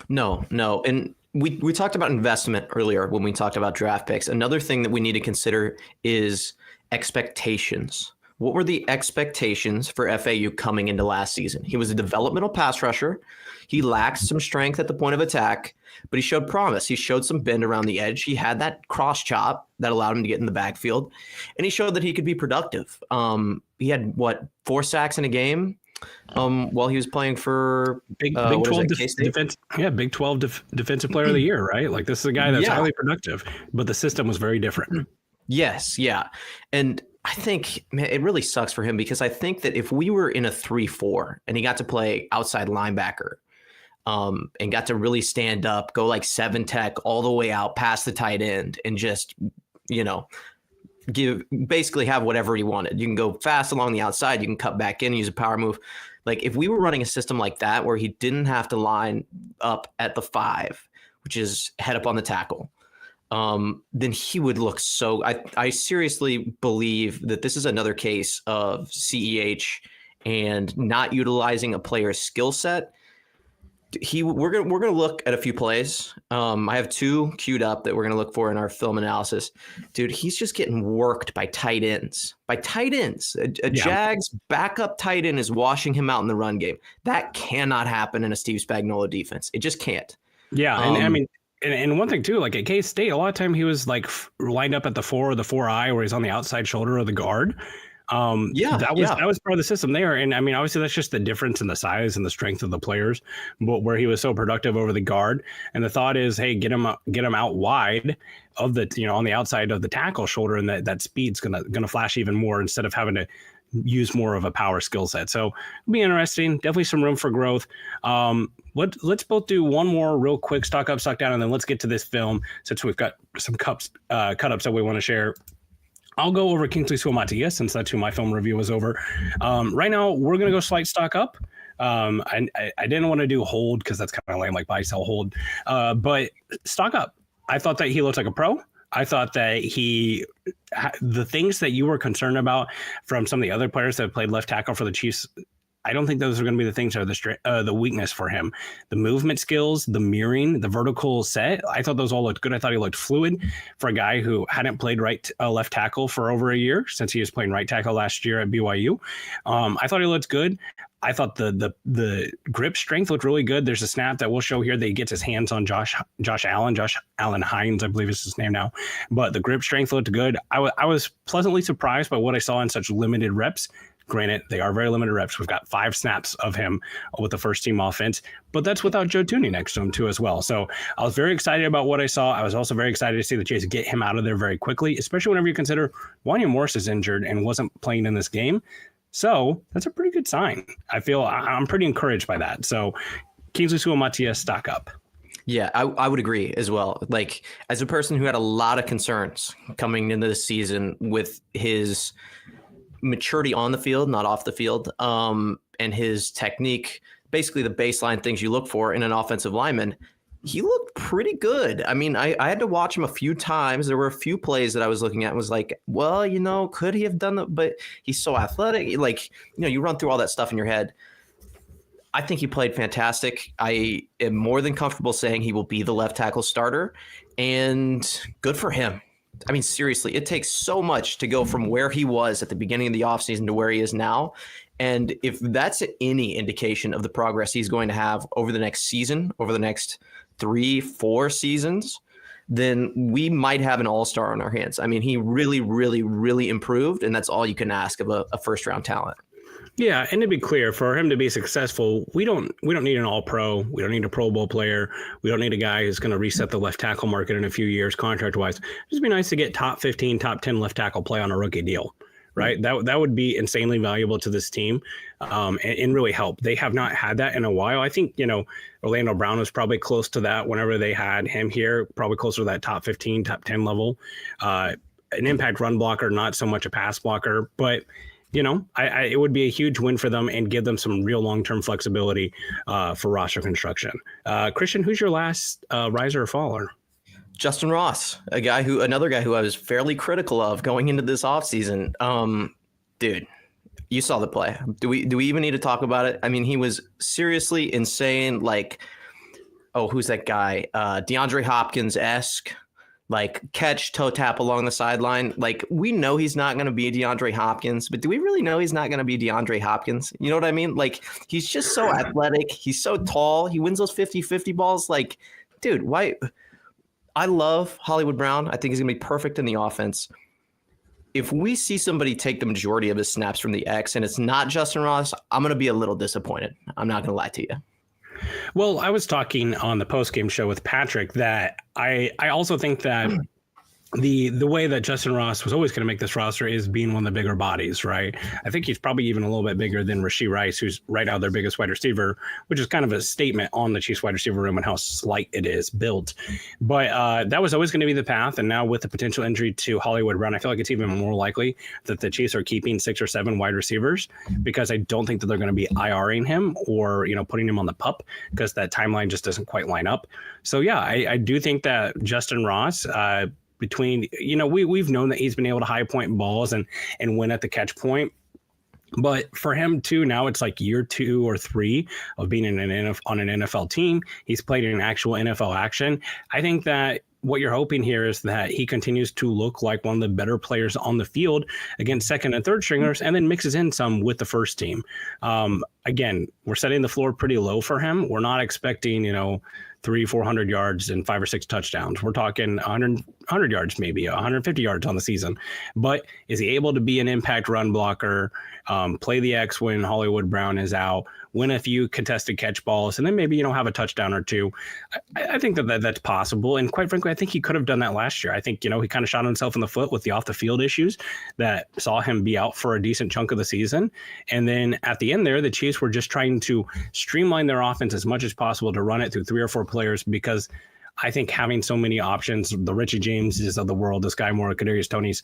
No. And we talked about investment earlier when we talked about draft picks. Another thing that we need to consider is expectations. What were the expectations for FAU coming into last season? He was a developmental pass rusher. He lacked some strength at the point of attack, but he showed promise. He showed some bend around the edge. He had that cross chop that allowed him to get in the backfield, and he showed that he could be productive. He had 4 sacks in a game while he was playing for Big 12 defense. Yeah, Big 12 defensive player of the year, right? Like this is a guy that's highly productive, but the system was very different. Yes, yeah, and I think, man, it really sucks for him because I think that if we were in a 3-4 and he got to play outside linebacker and got to really stand up, go like 7 tech all the way out past the tight end and just, basically have whatever he wanted. You can go fast along the outside. You can cut back in and use a power move. Like if we were running a system like that where he didn't have to line up at the 5, which is head up on the tackle, then he would look so. I seriously believe that this is another case of CEH and not utilizing a player's skill set. We're gonna look at a few plays. I have 2 queued up that we're gonna look for in our film analysis. Dude, he's just getting worked by tight ends. Jags backup tight end is washing him out in the run game. That cannot happen in a Steve Spagnuolo defense. It just can't. Yeah, and I mean, And one thing too, like at K-State, a lot of time he was like lined up at the 4 or the 4I, where he's on the outside shoulder of the guard. That was part of the system there. And I mean, obviously that's just the difference in the size and the strength of the players, but where he was so productive over the guard. And the thought is, hey, get him out wide of the, on the outside of the tackle shoulder, and that speed's gonna flash even more instead of having to use more of a power skill set. So it'll be interesting. Definitely some room for growth. Let's both do one more real quick stock up, stock down, and then let's get to this film since we've got some cut ups that we want to share. I'll go over Kingsley Suamataia since that's who my film review was over. Right now, we're going to go slight stock up. I didn't want to do hold because that's kind of lame, like buy, sell, hold. But stock up. I thought that he looked like a pro. I thought that the things that you were concerned about from some of the other players that have played left tackle for the Chiefs, I don't think those are going to be the things that are the weakness for him. The movement skills, the mirroring, the vertical set, I thought those all looked good. I thought he looked fluid for a guy who hadn't played left tackle for over a year since he was playing right tackle last year at BYU. I thought he looked good. I thought the grip strength looked really good. There's a snap that we'll show here that he gets his hands on Josh Allen Hines, I believe is his name now. But the grip strength looked good. I was pleasantly surprised by what I saw in such limited reps. Granted, they are very limited reps. We've got 5 snaps of him with the first team offense, but that's without Joe Thuney next to him too as well. So I was very excited about what I saw. I was also very excited to see the Chiefs get him out of there very quickly, especially whenever you consider Wanya Morris is injured and wasn't playing in this game. So that's a pretty good sign. I'm pretty encouraged by that. So Kingsley Suamataia, stock up. Yeah, I would agree as well. Like, as a person who had a lot of concerns coming into this season with his maturity on the field, not off the field, and his technique, basically the baseline things you look for in an offensive lineman, he looked pretty good. I mean, I had to watch him a few times. There were a few plays that I was looking at and was like, well, could he have done that? But he's so athletic. Like, you run through all that stuff in your head. I think he played fantastic. I am more than comfortable saying he will be the left tackle starter, and good for him. I mean, seriously, it takes so much to go from where he was at the beginning of the offseason to where he is now. And if that's any indication of the progress he's going to have over the next season, over the next 3-4 seasons, then we might have an all-star on our hands. I mean, he really, really, really improved, and that's all you can ask of a first-round talent. Yeah, and to be clear, for him to be successful, we don't need an all-pro. We don't need a Pro Bowl player. We don't need a guy who's going to reset the left tackle market in a few years contract-wise. It'd be nice to get top 15, top 10 left tackle play on a rookie deal, right? That would be insanely valuable to this team and really help. They have not had that in a while. I think, Orlando Brown was probably close to that whenever they had him here, probably closer to that top 15, top 10 level. An impact run blocker, not so much a pass blocker, but it would be a huge win for them and give them some real long-term flexibility for roster construction. Christian, who's your last riser or faller? Justin Ross, another guy who I was fairly critical of going into this offseason. Dude, you saw the play. Do we even need to talk about it? I mean, he was seriously insane. Like, who's that guy? DeAndre Hopkins-esque. Like, catch, toe tap along the sideline. Like, we know he's not going to be DeAndre Hopkins, but do we really know he's not going to be DeAndre Hopkins? You know what I mean? Like, he's just so athletic. He's so tall. He wins those 50-50 balls. Like, dude, why? I love Hollywood Brown. I think he's going to be perfect in the offense. If we see somebody take the majority of his snaps from the X and it's not Justin Ross, I'm going to be a little disappointed. I'm not going to lie to you. Well, I was talking on the post-game show with Patrick that I also think that the way that Justin Ross was always going to make this roster is being one of the bigger bodies, right? I think he's probably even a little bit bigger than Rashee Rice, who's right now their biggest wide receiver, which is kind of a statement on the Chiefs wide receiver room and how slight it is built. But that was always going to be the path. And now with the potential injury to Hollywood Brown, I feel like it's even more likely that the Chiefs are keeping 6 or 7 wide receivers, because I don't think that they're going to be IRing him or, putting him on the PUP, because that timeline just doesn't quite line up. So yeah, I do think that Justin Ross, between, we've known that he's been able to high point balls and win at the catch point. But for him too, now it's like year 2 or 3 of being on an NFL team. He's played in actual NFL action. I think that what you're hoping here is that he continues to look like one of the better players on the field against second and third stringers, and then mixes in some with the first team. Again, we're setting the floor pretty low for him. We're not expecting, 400 yards and 5 or 6 touchdowns. We're talking 100 yards, maybe 150 yards on the season. But is he able to be an impact run blocker, play the X when Hollywood Brown is out, win a few contested catch balls, and then maybe, have a touchdown or two? I think that's possible. And quite frankly, I think he could have done that last year. I think, he kind of shot himself in the foot with the off the field issues that saw him be out for a decent chunk of the season. And then at the end there, the Chiefs were just trying to streamline their offense as much as possible to run it through 3 or 4 players, because I think having so many options, the Richie Jameses of the world, the Sky Moore, Kadarius Tonys,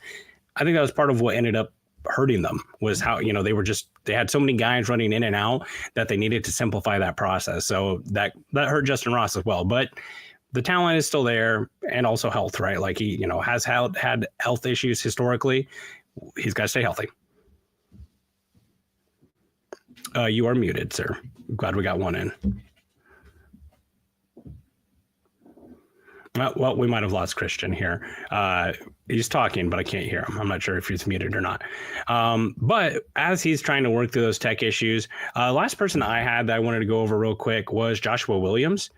I think that was part of what ended up hurting them, was how, they had so many guys running in and out that they needed to simplify that process. So that hurt Justin Ross as well. But the talent is still there, and also health, right? Like he, has had health issues historically. He's got to stay healthy. You are muted, sir. Glad we got one in. Well, we might have lost Christian here. He's talking, but I can't hear him. I'm not sure if he's muted or not. But as he's trying to work through those tech issues, last person I had that I wanted to go over real quick was Joshua Williams.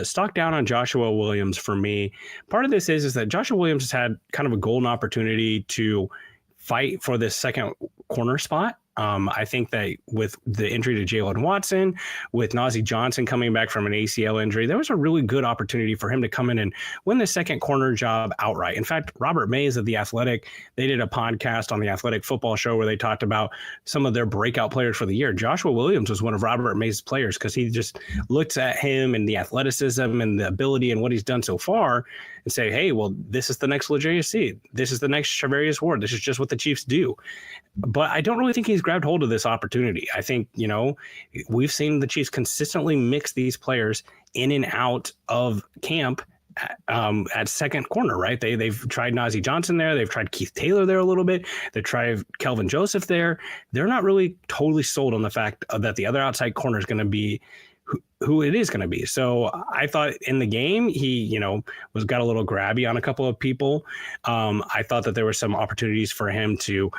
Stock down on Joshua Williams for me. Part of this is that Joshua Williams has had kind of a golden opportunity to fight for this second corner spot. I think that with the injury to Jalen Watson, with Nazeeh Johnson coming back from an ACL injury, there was a really good opportunity for him to come in and win the second corner job outright. In fact, Robert Mays of The Athletic, they did a podcast on the Athletic Football Show where they talked about some of their breakout players for the year. Joshua Williams was one of Robert Mays' players, because he just looks at him and the athleticism and the ability and what he's done so far and say, hey, well, this is the next L'Jarius Sneed. This is the next Charvarius Ward. This is just what the Chiefs do. But I don't really think he's grabbed hold of this opportunity. I think, we've seen the Chiefs consistently mix these players in and out of camp at second corner, right? They've tried Nazeeh Johnson there. They've tried Keith Taylor there a little bit. They've tried Kelvin Joseph there. They're not really totally sold on the fact that the other outside corner is going to be who it is going to be. So I thought in the game, he, got a little grabby on a couple of people. I thought that there were some opportunities for him to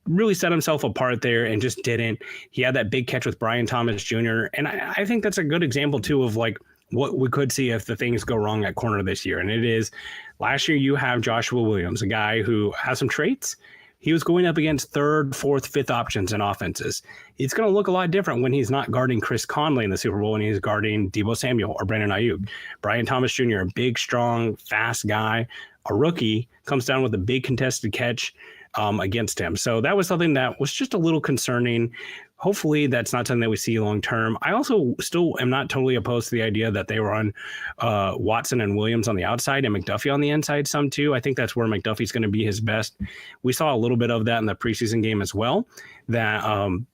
really set himself apart there and just didn't. He had that big catch with Brian Thomas Jr. And I think that's a good example too of like what we could see if the things go wrong at corner this year. And it is, last year you have Joshua Williams, a guy who has some traits. He was going up against 3rd, 4th, 5th options in offenses. It's going to look a lot different when he's not guarding Chris Conley in the Super Bowl and he's guarding Deebo Samuel or Brandon Ayuk. Brian Thomas Jr., a big, strong, fast guy, a rookie, comes down with a big contested catch against him. So that was something that was just a little concerning. Hopefully that's not something that we see long term. I also still am not totally opposed to the idea that they were on Watson and Williams on the outside and McDuffie on the inside some too. I think that's where McDuffie's going to be his best. We saw a little bit of that in the preseason game as well, that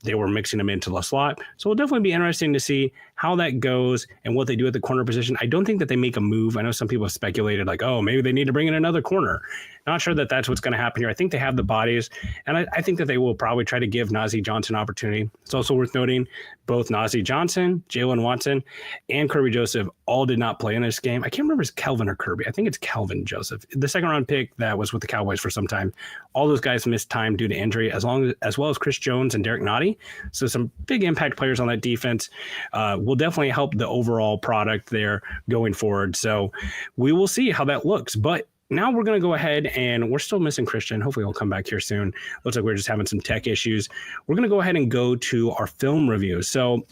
they were mixing him into the slot. So it'll definitely be interesting to see how that goes and what they do at the corner position. I don't think that they make a move. I know some people have speculated like, oh, maybe they need to bring in another corner. Not sure that that's what's going to happen here. I think they have the bodies, and I think that they will probably try to give Nazeeh Johnson an opportunity. It's also worth noting both Nazeeh Johnson, Jalen Watson, and Kirby Joseph all did not play in this game. I can't remember if it's Kelvin or Kirby. I think it's Kelvin Joseph, the second round pick that was with the Cowboys for some time. All those guys missed time due to injury, as well as Chris Jones and Derek Nottie. So some big impact players on that defense will definitely help the overall product there going forward. So we will see how that looks. But now we're going to go ahead, and we're still missing Christian. Hopefully he'll come back here soon. Looks like we're just having some tech issues. We're going to go ahead and go to our film review. So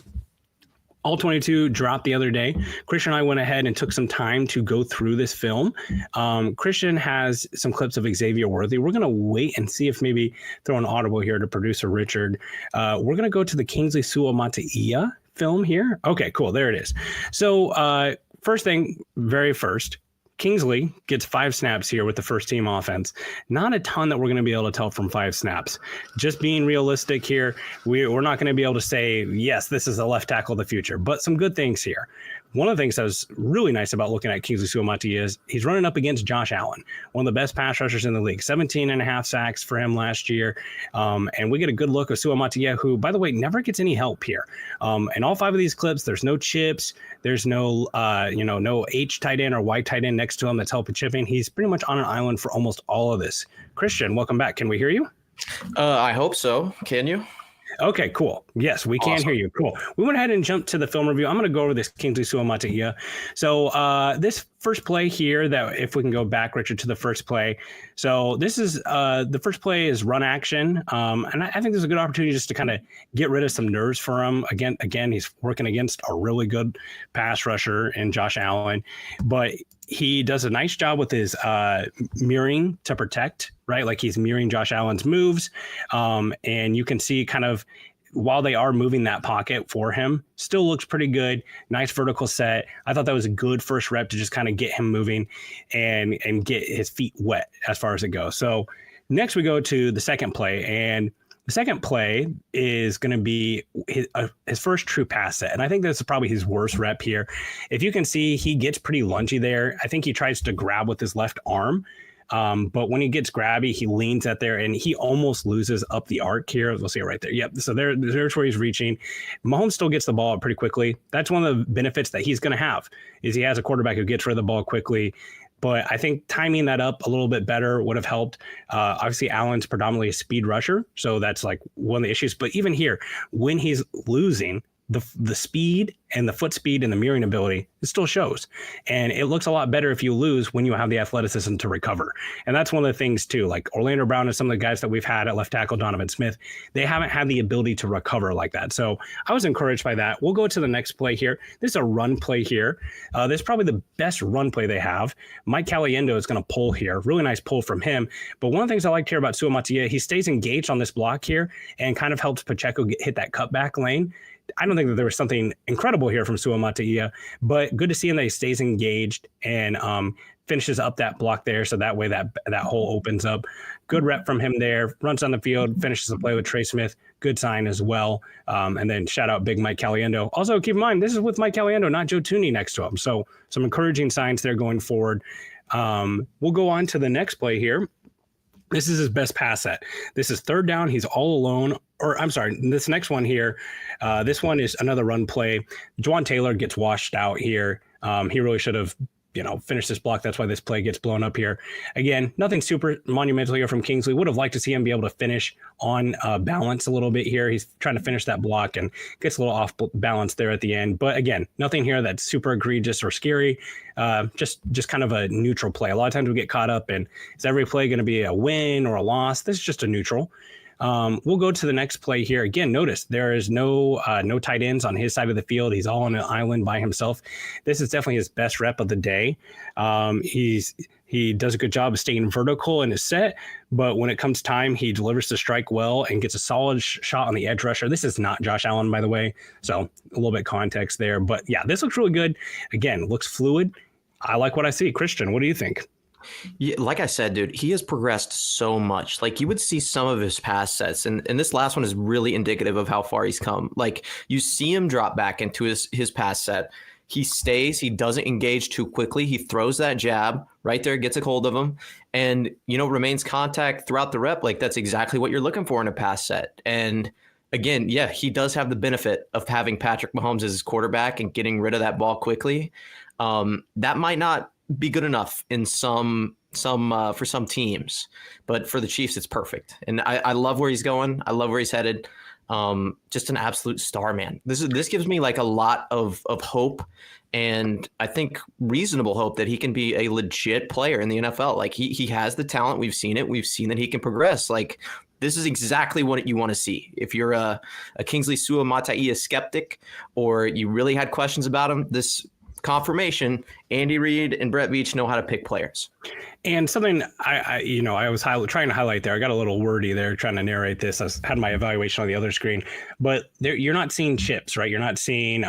All 22 dropped the other day. Christian and I went ahead and took some time to go through this film. Christian has some clips of Xavier Worthy. We're going to wait and see if maybe throw an audible here to producer Richard. We're going to go to the Kinglsey Suamataia film here. Okay, cool. There it is. So first thing, very first, Kingsley gets 5 snaps here with the first team offense. Not a ton that we're going to be able to tell from 5 snaps. Just being realistic here, we're not going to be able to say, yes, this is the left tackle of the future, but some good things here. One of the things that was really nice about looking at Kingsley Suamataia is he's running up against Josh Allen, one of the best pass rushers in the league, 17.5 sacks for him last year. And we get a good look of Suamataia, who, by the way, never gets any help here. In all 5 of these clips, there's no chips. There's no, no H tight end or Y tight end next to him that's helping chipping. He's pretty much on an island for almost all of this. Christian, welcome back. Can we hear you? I hope so. Can you? Okay, cool. Yes, we can hear you. Cool. We went ahead and jumped to the film review. I'm going to go over this Kingsley Suamataia. So this first play here, that if we can go back, Richard, to the first play. So this is the first play is run action. And I think there's a good opportunity just to kind of get rid of some nerves for him. Again, he's working against a really good pass rusher in Josh Allen, but he does a nice job with his mirroring to protect, right? Like he's mirroring Josh Allen's moves. And you can see kind of while they are moving that pocket for him, still looks pretty good. Nice vertical set. I thought that was a good first rep to just kind of get him moving and get his feet wet as far as it goes. So next we go to the second play, and the second play is going to be his first true pass set. And I think this is probably his worst rep here. If you can see, he gets pretty lungy there. I think he tries to grab with his left arm. But when he gets grabby, he leans at there and he almost loses up the arc here. We'll see it right there. Yep. So there's where he's reaching. Mahomes still gets the ball up pretty quickly. That's one of the benefits that he's going to have, is he has a quarterback who gets rid of the ball quickly. But I think timing that up a little bit better would have helped. Obviously, Allen's predominantly a speed rusher, so that's like one of the issues. But even here, when he's losing, the speed and the foot speed and the mirroring ability, it still shows. And it looks a lot better if you lose when you have the athleticism to recover. And that's one of the things too, like Orlando Brown and some of the guys that we've had at left tackle, Donovan Smith, they haven't had the ability to recover like that. So I was encouraged by that. We'll go to the next play here. This is a run play here. This is probably the best run play they have. Mike Caliendo is going to pull here. Really nice pull from him. But one of the things I liked here about Suamataia, he stays engaged on this block here and kind of helps Pacheco hit that cutback lane. I don't think that there was something incredible here from Suamataia, but good to see him that he stays engaged and finishes up that block there. So that way that hole opens up. Good rep from him there. Runs on the field, finishes the play with Trey Smith. Good sign as well. And then shout out big Mike Caliendo. Also, keep in mind, this is with Mike Caliendo, not Joe Thuney next to him. So some encouraging signs there going forward. We'll go on to the next play here. This is his best pass set. This is third down. He's all alone. Or I'm sorry, this next one here, this one is another run play. Juwan Taylor gets washed out here. He really should have, finished this block. That's why this play gets blown up here. Again, nothing super monumental here from Kingsley. Would have liked to see him be able to finish on balance a little bit here. He's trying to finish that block and gets a little off balance there at the end. But again, nothing here that's super egregious or scary. Just kind of a neutral play. A lot of times we get caught up in, is every play going to be a win or a loss? This is just a neutral. We'll go to the next play here. Again, notice there is no tight ends on his side of the field. He's all on an island by himself. This is definitely his best rep of the day. He does a good job of staying vertical in his set, but when it comes time, he delivers the strike well and gets a solid shot on the edge rusher. This is not Josh Allen, by the way, so a little bit context there. But yeah, this looks really good. Again, looks fluid. I like what I see. Christian, what do you think? Yeah, like I said, dude, he has progressed so much. Like you would see some of his pass sets, and this last one is really indicative of how far he's come. Like you see him drop back into his pass set. He stays, he doesn't engage too quickly. He throws that jab right there, gets a hold of him, and remains contact throughout the rep. Like that's exactly what you're looking for in a pass set. And again, yeah, he does have the benefit of having Patrick Mahomes as his quarterback and getting rid of that ball quickly. That might not be good enough in some for some teams, but for the Chiefs, it's perfect. And I love where he's going. I love where he's headed. Just an absolute star, man. This gives me like a lot of hope, and I think reasonable hope that he can be a legit player in the NFL. Like he has the talent. We've seen it. We've seen that he can progress. Like this is exactly what you want to see. If you're a Kingsley Suamataia skeptic, or you really had questions about him, this confirmation, Andy Reid and Brett Veach know how to pick players. And something I was trying to highlight there. I got a little wordy there trying to narrate this. I had my evaluation on the other screen, but you're not seeing chips, right? You're not seeing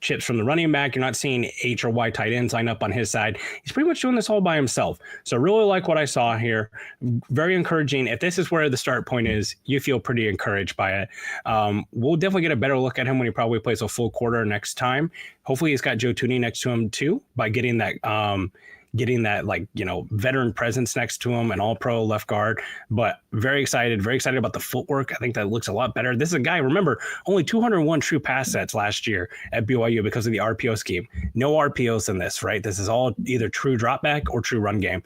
chips from the running back. You're not seeing H or Y tight ends line up on his side. He's pretty much doing this all by himself. So really like what I saw here. Very encouraging. If this is where the start point is, you feel pretty encouraged by it. We'll definitely get a better look at him when he probably plays a full quarter next time. Hopefully he's got Joe Thuney next to him too, by getting that getting that veteran presence next to him, an all-pro left guard. But very excited about the footwork. I think that looks a lot better. This is a guy, remember, only 201 true pass sets last year at BYU because of the RPO scheme. No RPOs in this, right? This is all either true drop back or true run game,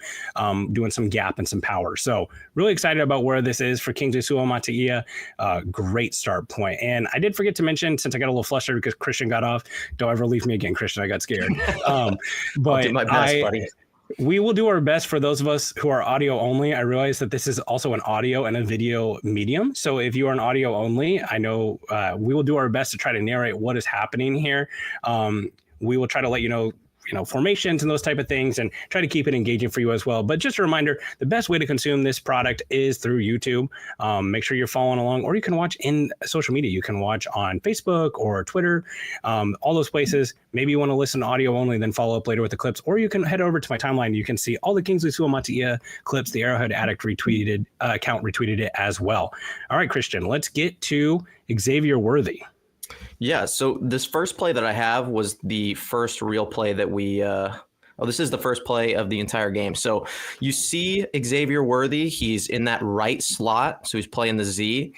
doing some gap and some power. So really excited about where this is for Kinglsey Suamataia. Great start point. And I did forget to mention, since I got a little flustered because Christian got off, don't ever leave me again, Christian. I got scared. But I'll do my best, buddy. We will do our best for those of us who are audio only. I realize that this is also an audio and a video medium. So if you are an audio only, I know we will do our best to try to narrate what is happening here. We will try to let you know formations and those type of things, and try to keep it engaging for you as well. But just a reminder, the best way to consume this product is through YouTube. Make sure you're following along, or you can watch in social media. You can watch on Facebook or Twitter, all those places. Maybe you want to listen to audio only, then follow up later with the clips, or you can head over to my timeline. You can see all the Kingsley Suamataia clips. The Arrowhead Addict account retweeted it as well. All right, Christian, let's get to Xavier Worthy. Yeah, so this first play that I have was the first real play that this is the first play of the entire game. So you see Xavier Worthy, he's in that right slot, so he's playing the Z.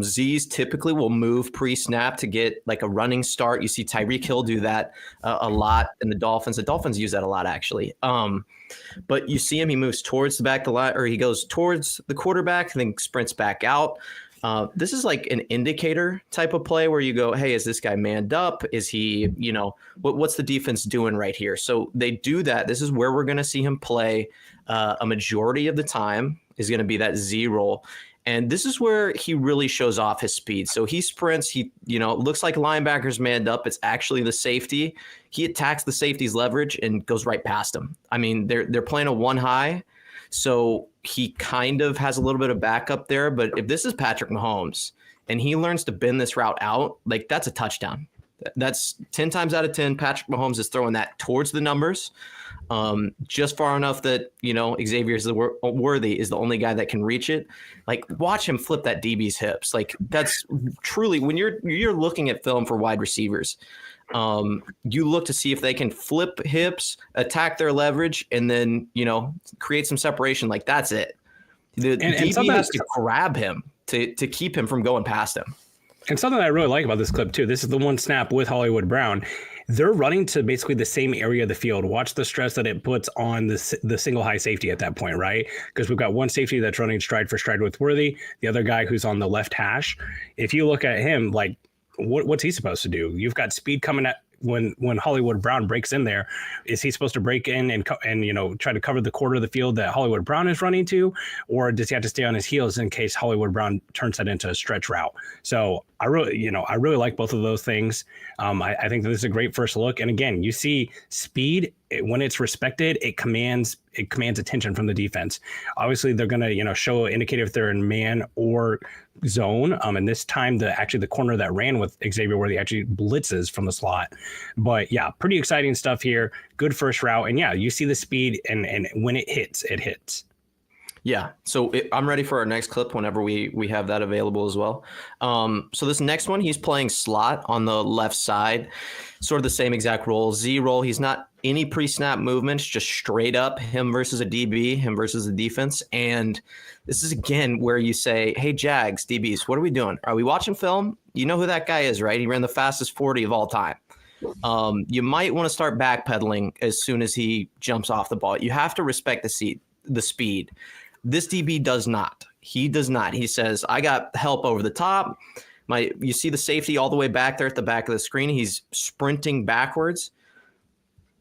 Z's typically will move pre-snap to get like a running start. You see Tyreek Hill do that a lot in the Dolphins. The Dolphins use that a lot, actually. But you see him, he moves towards the back of the line, or he goes towards the quarterback and then sprints back out. This is like an indicator type of play where you go, hey, is this guy manned up? Is he, what's the defense doing right here? So they do that. This is where we're going to see him play a majority of the time is going to be that Z roll. And this is where he really shows off his speed. So he sprints, looks like linebacker's manned up. It's actually the safety. He attacks the safety's leverage and goes right past him. I mean, they're playing a one high. So he kind of has a little bit of backup there. But if this is Patrick Mahomes and he learns to bend this route out, like that's a touchdown. That's 10 times out of 10. Patrick Mahomes is throwing that towards the numbers, just far enough that, Xavier Worthy is the only guy that can reach it. Like, watch him flip that DB's hips. Like, that's truly, when you're looking at film for wide receivers, you look to see if they can flip hips, attack their leverage, and then, create some separation. Like, that's it. The DB has to grab him to keep him from going past him. And something that I really like about this clip, too, this is the one snap with Hollywood Brown. They're running to basically the same area of the field. Watch the stress that it puts on the single high safety at that point, right? Because we've got one safety that's running stride for stride with Worthy, the other guy who's on the left hash. If you look at him, like, what's he supposed to do? You've got speed coming at when Hollywood Brown breaks in there. Is he supposed to break in and try to cover the quarter of the field that Hollywood Brown is running to, or does he have to stay on his heels in case Hollywood Brown turns that into a stretch route? So I really like both of those things. I think that this is a great first look. And again, you see speed when it's respected, it commands attention from the defense. Obviously, they're going to show an indicator if they're in man or zone. And this time, the corner that ran with Xavier Worthy actually blitzes from the slot. But yeah, pretty exciting stuff here. Good first route, and yeah, you see the speed, and when it hits, it hits. Yeah, so I'm ready for our next clip whenever we have that available as well. So this next one, he's playing slot on the left side, sort of the same exact role, Z roll. He's not any pre-snap movements, just straight up him versus a DB, him versus the defense. And this is, again, where you say, hey, Jags, DBs, what are we doing? Are we watching film? You know who that guy is, right? He ran the fastest 40 of all time. You might want to start backpedaling as soon as he jumps off the ball. You have to respect the speed. This DB does not. He does not. He says, I got help over the top. You see the safety all the way back there at the back of the screen. He's sprinting backwards.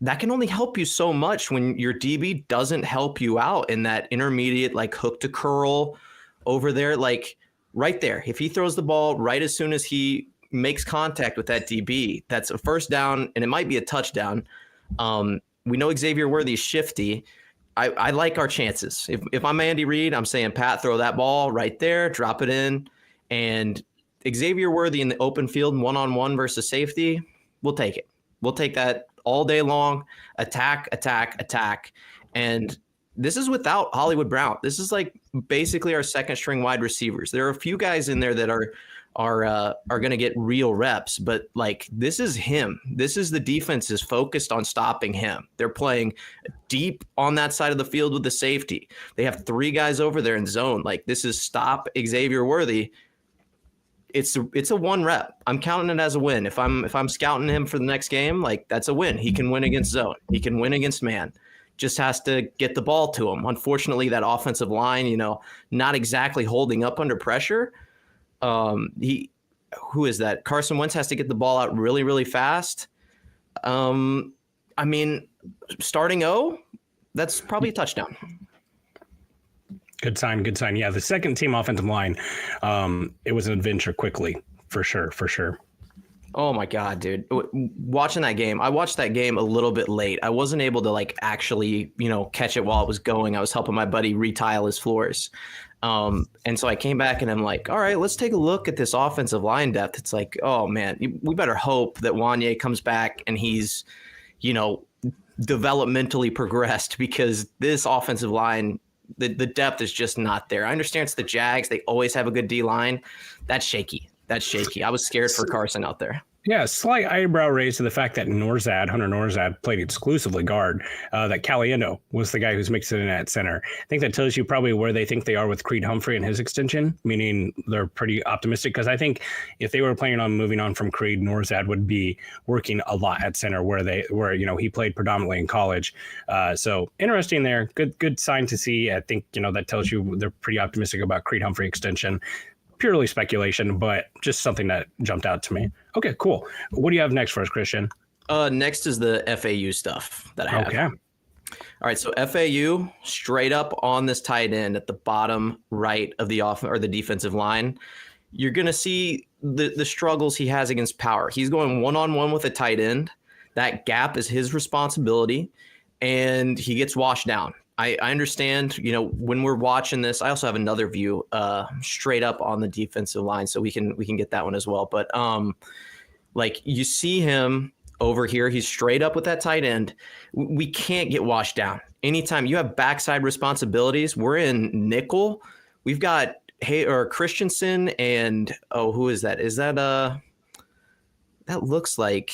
That can only help you so much when your DB doesn't help you out in that intermediate, like hook to curl over there, like right there. If he throws the ball right as soon as he makes contact with that DB, that's a first down, and it might be a touchdown. We know Xavier Worthy is shifty. I like our chances. If I'm Andy Reid, I'm saying, Pat, throw that ball right there, drop it in. And Xavier Worthy in the open field, one-on-one versus safety, we'll take it. We'll take that all day long. Attack. And this is without Hollywood Brown. This is like basically our second string wide receivers. There are a few guys in there that are going to get real reps, but like this is him. This is the defense is focused on stopping him. They're playing deep on that side of the field with the safety. They have 3 guys over there in zone. Like this is stop Xavier Worthy. It's a 1 rep. I'm counting it as a win. If I'm scouting him for the next game, like that's a win. He can win against zone. He can win against man. Just has to get the ball to him. Unfortunately, that offensive line, not exactly holding up under pressure. Who is that? Carson Wentz has to get the ball out really, really fast. I mean, starting O, that's probably a touchdown. Good sign. Yeah, the second team offensive line, it was an adventure quickly, for sure. Oh my God, dude. Watching that game, I watched that game a little bit late. I wasn't able to like actually, catch it while it was going. I was helping my buddy retile his floors. And so I came back and I'm like, all right, let's take a look at this offensive line depth. It's like, oh man, we better hope that Wanye comes back and he's, developmentally progressed, because this offensive line, the depth is just not there. I understand it's the Jags. They always have a good D line. That's shaky. I was scared for Carson out there. Yeah, slight eyebrow raise to the fact that Hunter Norzad played exclusively guard, that Caliendo was the guy who's mixing in at center. I think that tells you probably where they think they are with Creed Humphrey and his extension, meaning they're pretty optimistic, because I think if they were planning on moving on from Creed, Norzad would be working a lot at center where he played predominantly in college. So interesting there. Good sign to see. I think, that tells you they're pretty optimistic about Creed Humphrey extension. Purely speculation, but just something that jumped out to me. Okay, cool. What do you have next for us, Christian? Next is the FAU stuff that I have. Okay. All right, so FAU straight up on this tight end at the bottom right of the the defensive line. You're going to see the struggles he has against power. He's going one-on-one with a tight end. That gap is his responsibility, and he gets washed down. I understand, when we're watching this, I also have another view straight up on the defensive line, so we can get that one as well. But like you see him over here, he's straight up with that tight end. We can't get washed down. Anytime you have backside responsibilities, we're in nickel. We've got Christensen and who is that? Is that that looks like.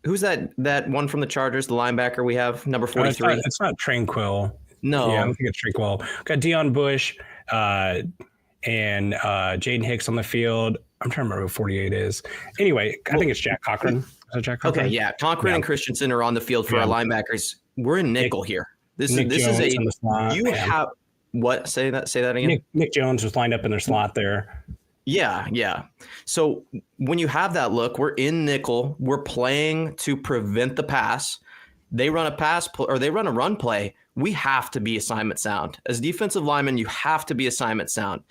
Who's that one from the Chargers, the linebacker we have, number 43? It's not Tranquil. No. Yeah, I don't think it's Tranquil. Got Deion Bush and Jaden Hicks on the field. I'm trying to remember who 48 is. Anyway, I think it's Jack Cochran. Is that Jack Cochran? Okay, yeah. Cochran and Christensen are on the field for our linebackers. We're in nickel here. This is a – you have – what? Say that again. Nick Jones was lined up in their slot there. Yeah. So when you have that look, we're in nickel. We're playing to prevent the pass. They run a run play. We have to be assignment sound. As defensive linemen, you have to be assignment sound.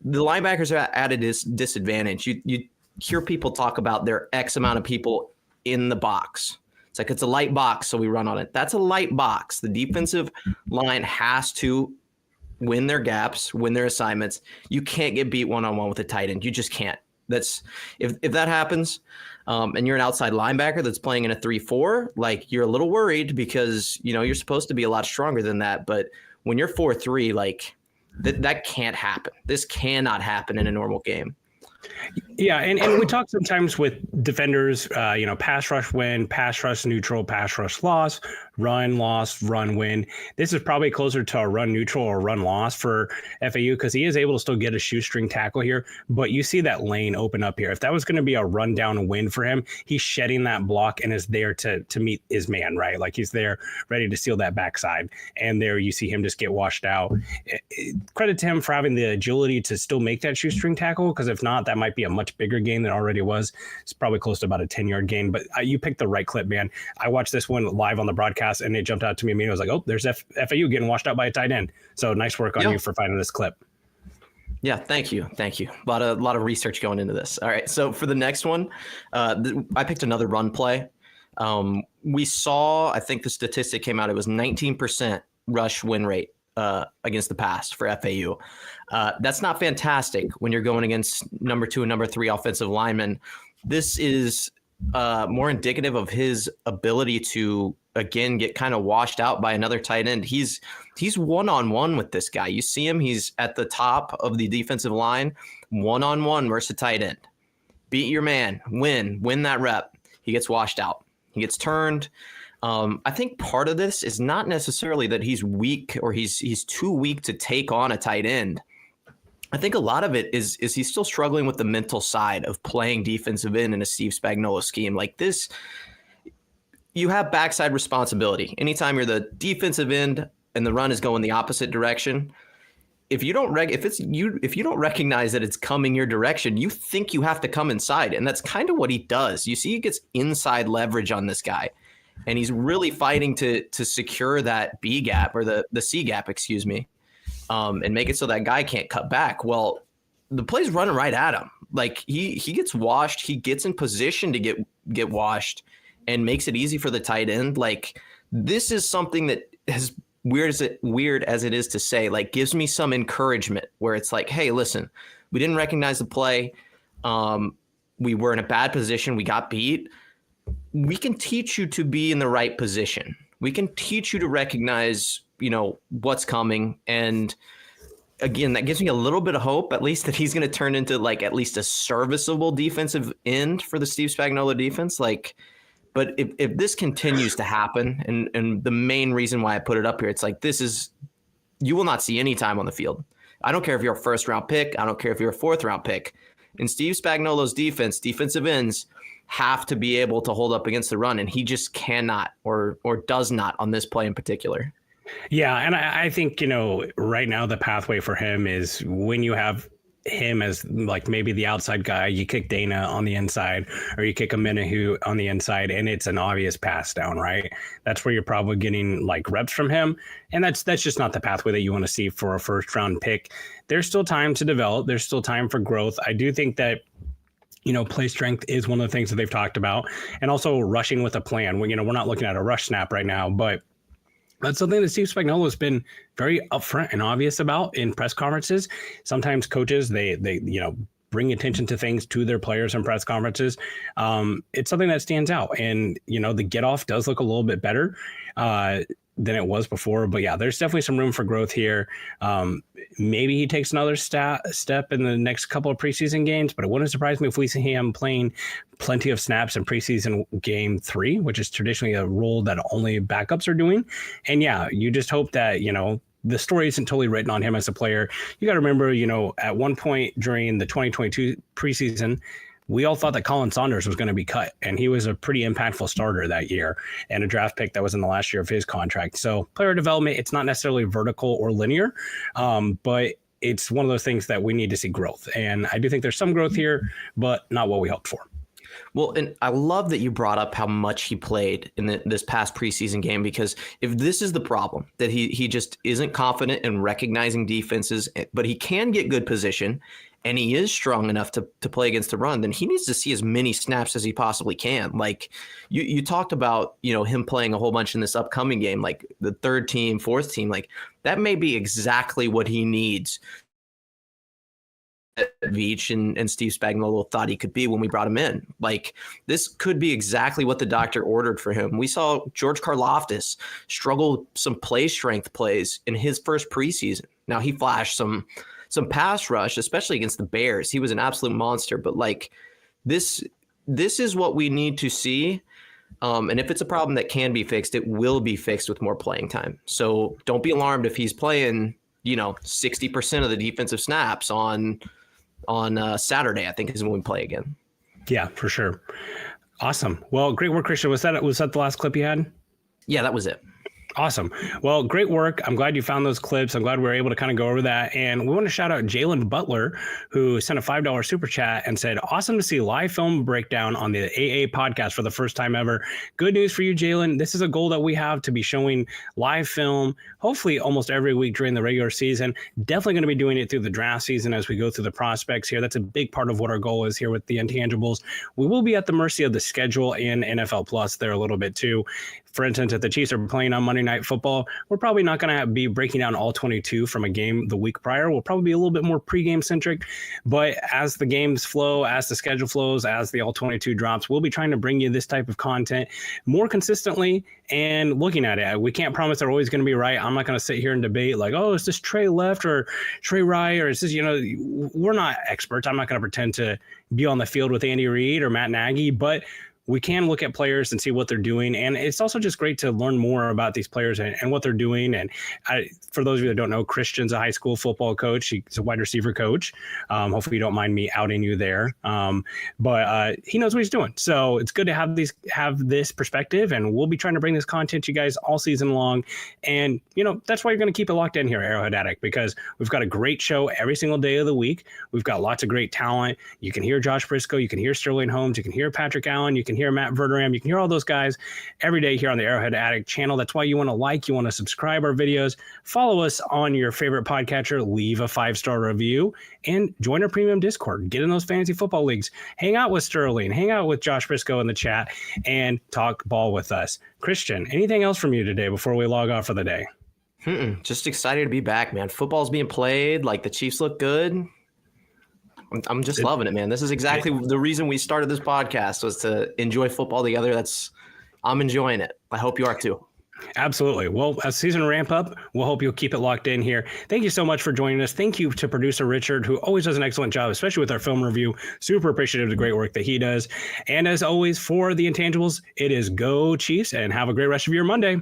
The linebackers are at a disadvantage. You hear people talk about there are X amount of people in the box. It's like it's a light box, so we run on it. That's a light box. The defensive line has to win their gaps, win their assignments. You can't get beat one-on-one with a tight end. You just can't. That's if that happens, and you're an outside linebacker that's playing in a 3-4, like you're a little worried because you're supposed to be a lot stronger than that. But when you're 4-3, like that can't happen. This cannot happen in a normal game. Yeah, and we talk sometimes with defenders, pass rush win, pass rush neutral, pass rush loss, run loss, run win. This is probably closer to a run neutral or run loss for FAU because he is able to still get a shoestring tackle here. But you see that lane open up here. If that was going to be a run down win for him, he's shedding that block and is there to meet his man, right? Like he's there ready to steal that backside. And there you see him just get washed out. Credit to him for having the agility to still make that shoestring tackle, because if not, that might be a much bigger gain than already was. It's probably close to about a 10-yard gain, but you picked the right clip, man. I watched this one live on the broadcast and it jumped out to me. I was like, oh, there's FAU getting washed out by a tight end. So nice work on you for finding this clip. Yeah, thank you. A lot of research going into this. All right, so for the next one, I picked another run play. We saw, I think the statistic came out, it was 19% rush win rate against the pass for FAU. That's not fantastic when you're going against number 2 and number 3 offensive linemen. This is more indicative of his ability to again get kind of washed out by another tight end. He's one-on-one with this guy. You see him, he's at the top of the defensive line, one-on-one versus a tight end. Beat your man, win that rep. He gets washed out. He gets turned. I think part of this is not necessarily that he's weak or he's too weak to take on a tight end. I think a lot of it is he's still struggling with the mental side of playing defensive end in a Steve Spagnuolo scheme like this. You have backside responsibility. Anytime you're the defensive end and the run is going the opposite direction, if you don't recognize that it's coming your direction, you think you have to come inside, and that's kind of what he does. You see, he gets inside leverage on this guy, and he's really fighting to secure that B gap or the C gap, excuse me. And make it so that guy can't cut back. Well, the play's running right at him. Like he gets washed. He gets in position to get washed and makes it easy for the tight end. Like this is something that as weird as it is to say, like gives me some encouragement where it's like, hey, listen, we didn't recognize the play. We were in a bad position. We got beat. We can teach you to be in the right position. We can teach you to recognize what's coming. And again, that gives me a little bit of hope, at least that he's going to turn into like at least a serviceable defensive end for the Steve Spagnuolo defense. Like, but if this continues to happen, and the main reason why I put it up here, it's like, you will not see any time on the field. I don't care if you're a first round pick. I don't care if you're a fourth round pick. In Steve Spagnuolo's defense, defensive ends have to be able to hold up against the run. And he just cannot or does not on this play in particular. Yeah, and I think, right now the pathway for him is when you have him as like maybe the outside guy, you kick Dana on the inside or you kick a Minahu on the inside and it's an obvious pass down, right? That's where you're probably getting like reps from him. And that's just not the pathway that you want to see for a first round pick. There's still time to develop. There's still time for growth. I do think that play strength is one of the things that they've talked about, and also rushing with a plan. We're not looking at a rush snap right now, but that's something that Steve Spagnuolo has been very upfront and obvious about in press conferences. Sometimes coaches, they bring attention to things to their players in press conferences. It's something that stands out. And, the get off does look a little bit better than it was before. But yeah, there's definitely some room for growth here. Maybe he takes another step in the next couple of preseason games, but it wouldn't surprise me if we see him playing plenty of snaps in preseason game 3, which is traditionally a role that only backups are doing. And yeah, you just hope that, the story isn't totally written on him as a player. You got to remember, at one point during the 2022 preseason, we all thought that Colin Saunders was going to be cut, and he was a pretty impactful starter that year and a draft pick that was in the last year of his contract. So player development, it's not necessarily vertical or linear, but it's one of those things that we need to see growth. And I do think there's some growth here, but not what we hoped for. Well, and I love that you brought up how much he played in this past preseason game, because if this is the problem, that he just isn't confident in recognizing defenses, but he can get good position and he is strong enough to play against the run, then he needs to see as many snaps as he possibly can. Like you talked about, him playing a whole bunch in this upcoming game, like the third team, fourth team, like that may be exactly what he needs. Veach and Steve Spagnuolo thought he could be when we brought him in. Like this could be exactly what the doctor ordered for him. We saw George Karlaftis struggle with some play strength plays in his first preseason. Now he flashed some pass rush, especially against the Bears. He was an absolute monster, but like this is what we need to see. And if it's a problem that can be fixed, it will be fixed with more playing time. So don't be alarmed if he's playing, 60% of the defensive snaps on Saturday, I think is when we play again. Yeah, for sure. Awesome. Well, great work, Christian. Was that the last clip you had? Yeah, that was it. Awesome. Well, great work. I'm glad you found those clips. I'm glad we were able to kind of go over that. And we want to shout out Jalen Butler, who sent a $5 super chat and said, awesome to see live film breakdown on the AA podcast for the first time ever. Good news for you, Jalen. This is a goal that we have to be showing live film, hopefully almost every week during the regular season. Definitely going to be doing it through the draft season as we go through the prospects here. That's a big part of what our goal is here with the Intangibles. We will be at the mercy of the schedule and NFL Plus there a little bit too. For instance, if the Chiefs are playing on Monday Night Football, we're probably not going to be breaking down all 22 from a game the week prior. We'll probably be a little bit more pregame centric. But as the games flow, as the schedule flows, as the all 22 drops, we'll be trying to bring you this type of content more consistently and looking at it. We can't promise they're always going to be right. I'm not going to sit here and debate like, oh, is this Trey left or Trey right? Or is this, we're not experts. I'm not going to pretend to be on the field with Andy Reid or Matt Nagy, but we can look at players and see what they're doing. And it's also just great to learn more about these players and what they're doing. And for those of you that don't know, Christian's a high school football coach. He's a wide receiver coach. Hopefully you don't mind me outing you there. But he knows what he's doing. So it's good to have this perspective, and we'll be trying to bring this content to you guys all season long. And, that's why you're going to keep it locked in here, Arrowhead Addict, because we've got a great show every single day of the week. We've got lots of great talent. You can hear Josh Briscoe. You can hear Sterling Holmes. You can hear Patrick Allen. You can hear Matt Verderam. You can hear all those guys every day here on the Arrowhead Addict channel. That's why you want to subscribe our videos, follow us on your favorite podcatcher, leave a 5-star review, and join our premium Discord. Get in those fantasy football leagues. Hang out with Sterling. Hang out with Josh Briscoe in the chat and talk ball with us. Christian, anything else from you today before we log off for the day? Just excited to be back, man. Football's being played. Like, the Chiefs look good. I'm just loving it, man. This is exactly the reason we started this podcast, was to enjoy football together. I'm enjoying it. I hope you are too. Absolutely. Well, as season ramp up, we'll hope you'll keep it locked in here. Thank you so much for joining us. Thank you to producer Richard, who always does an excellent job, especially with our film review. Super appreciative of the great work that he does. And as always, for the Intangibles, it is go Chiefs, and have a great rest of your Monday.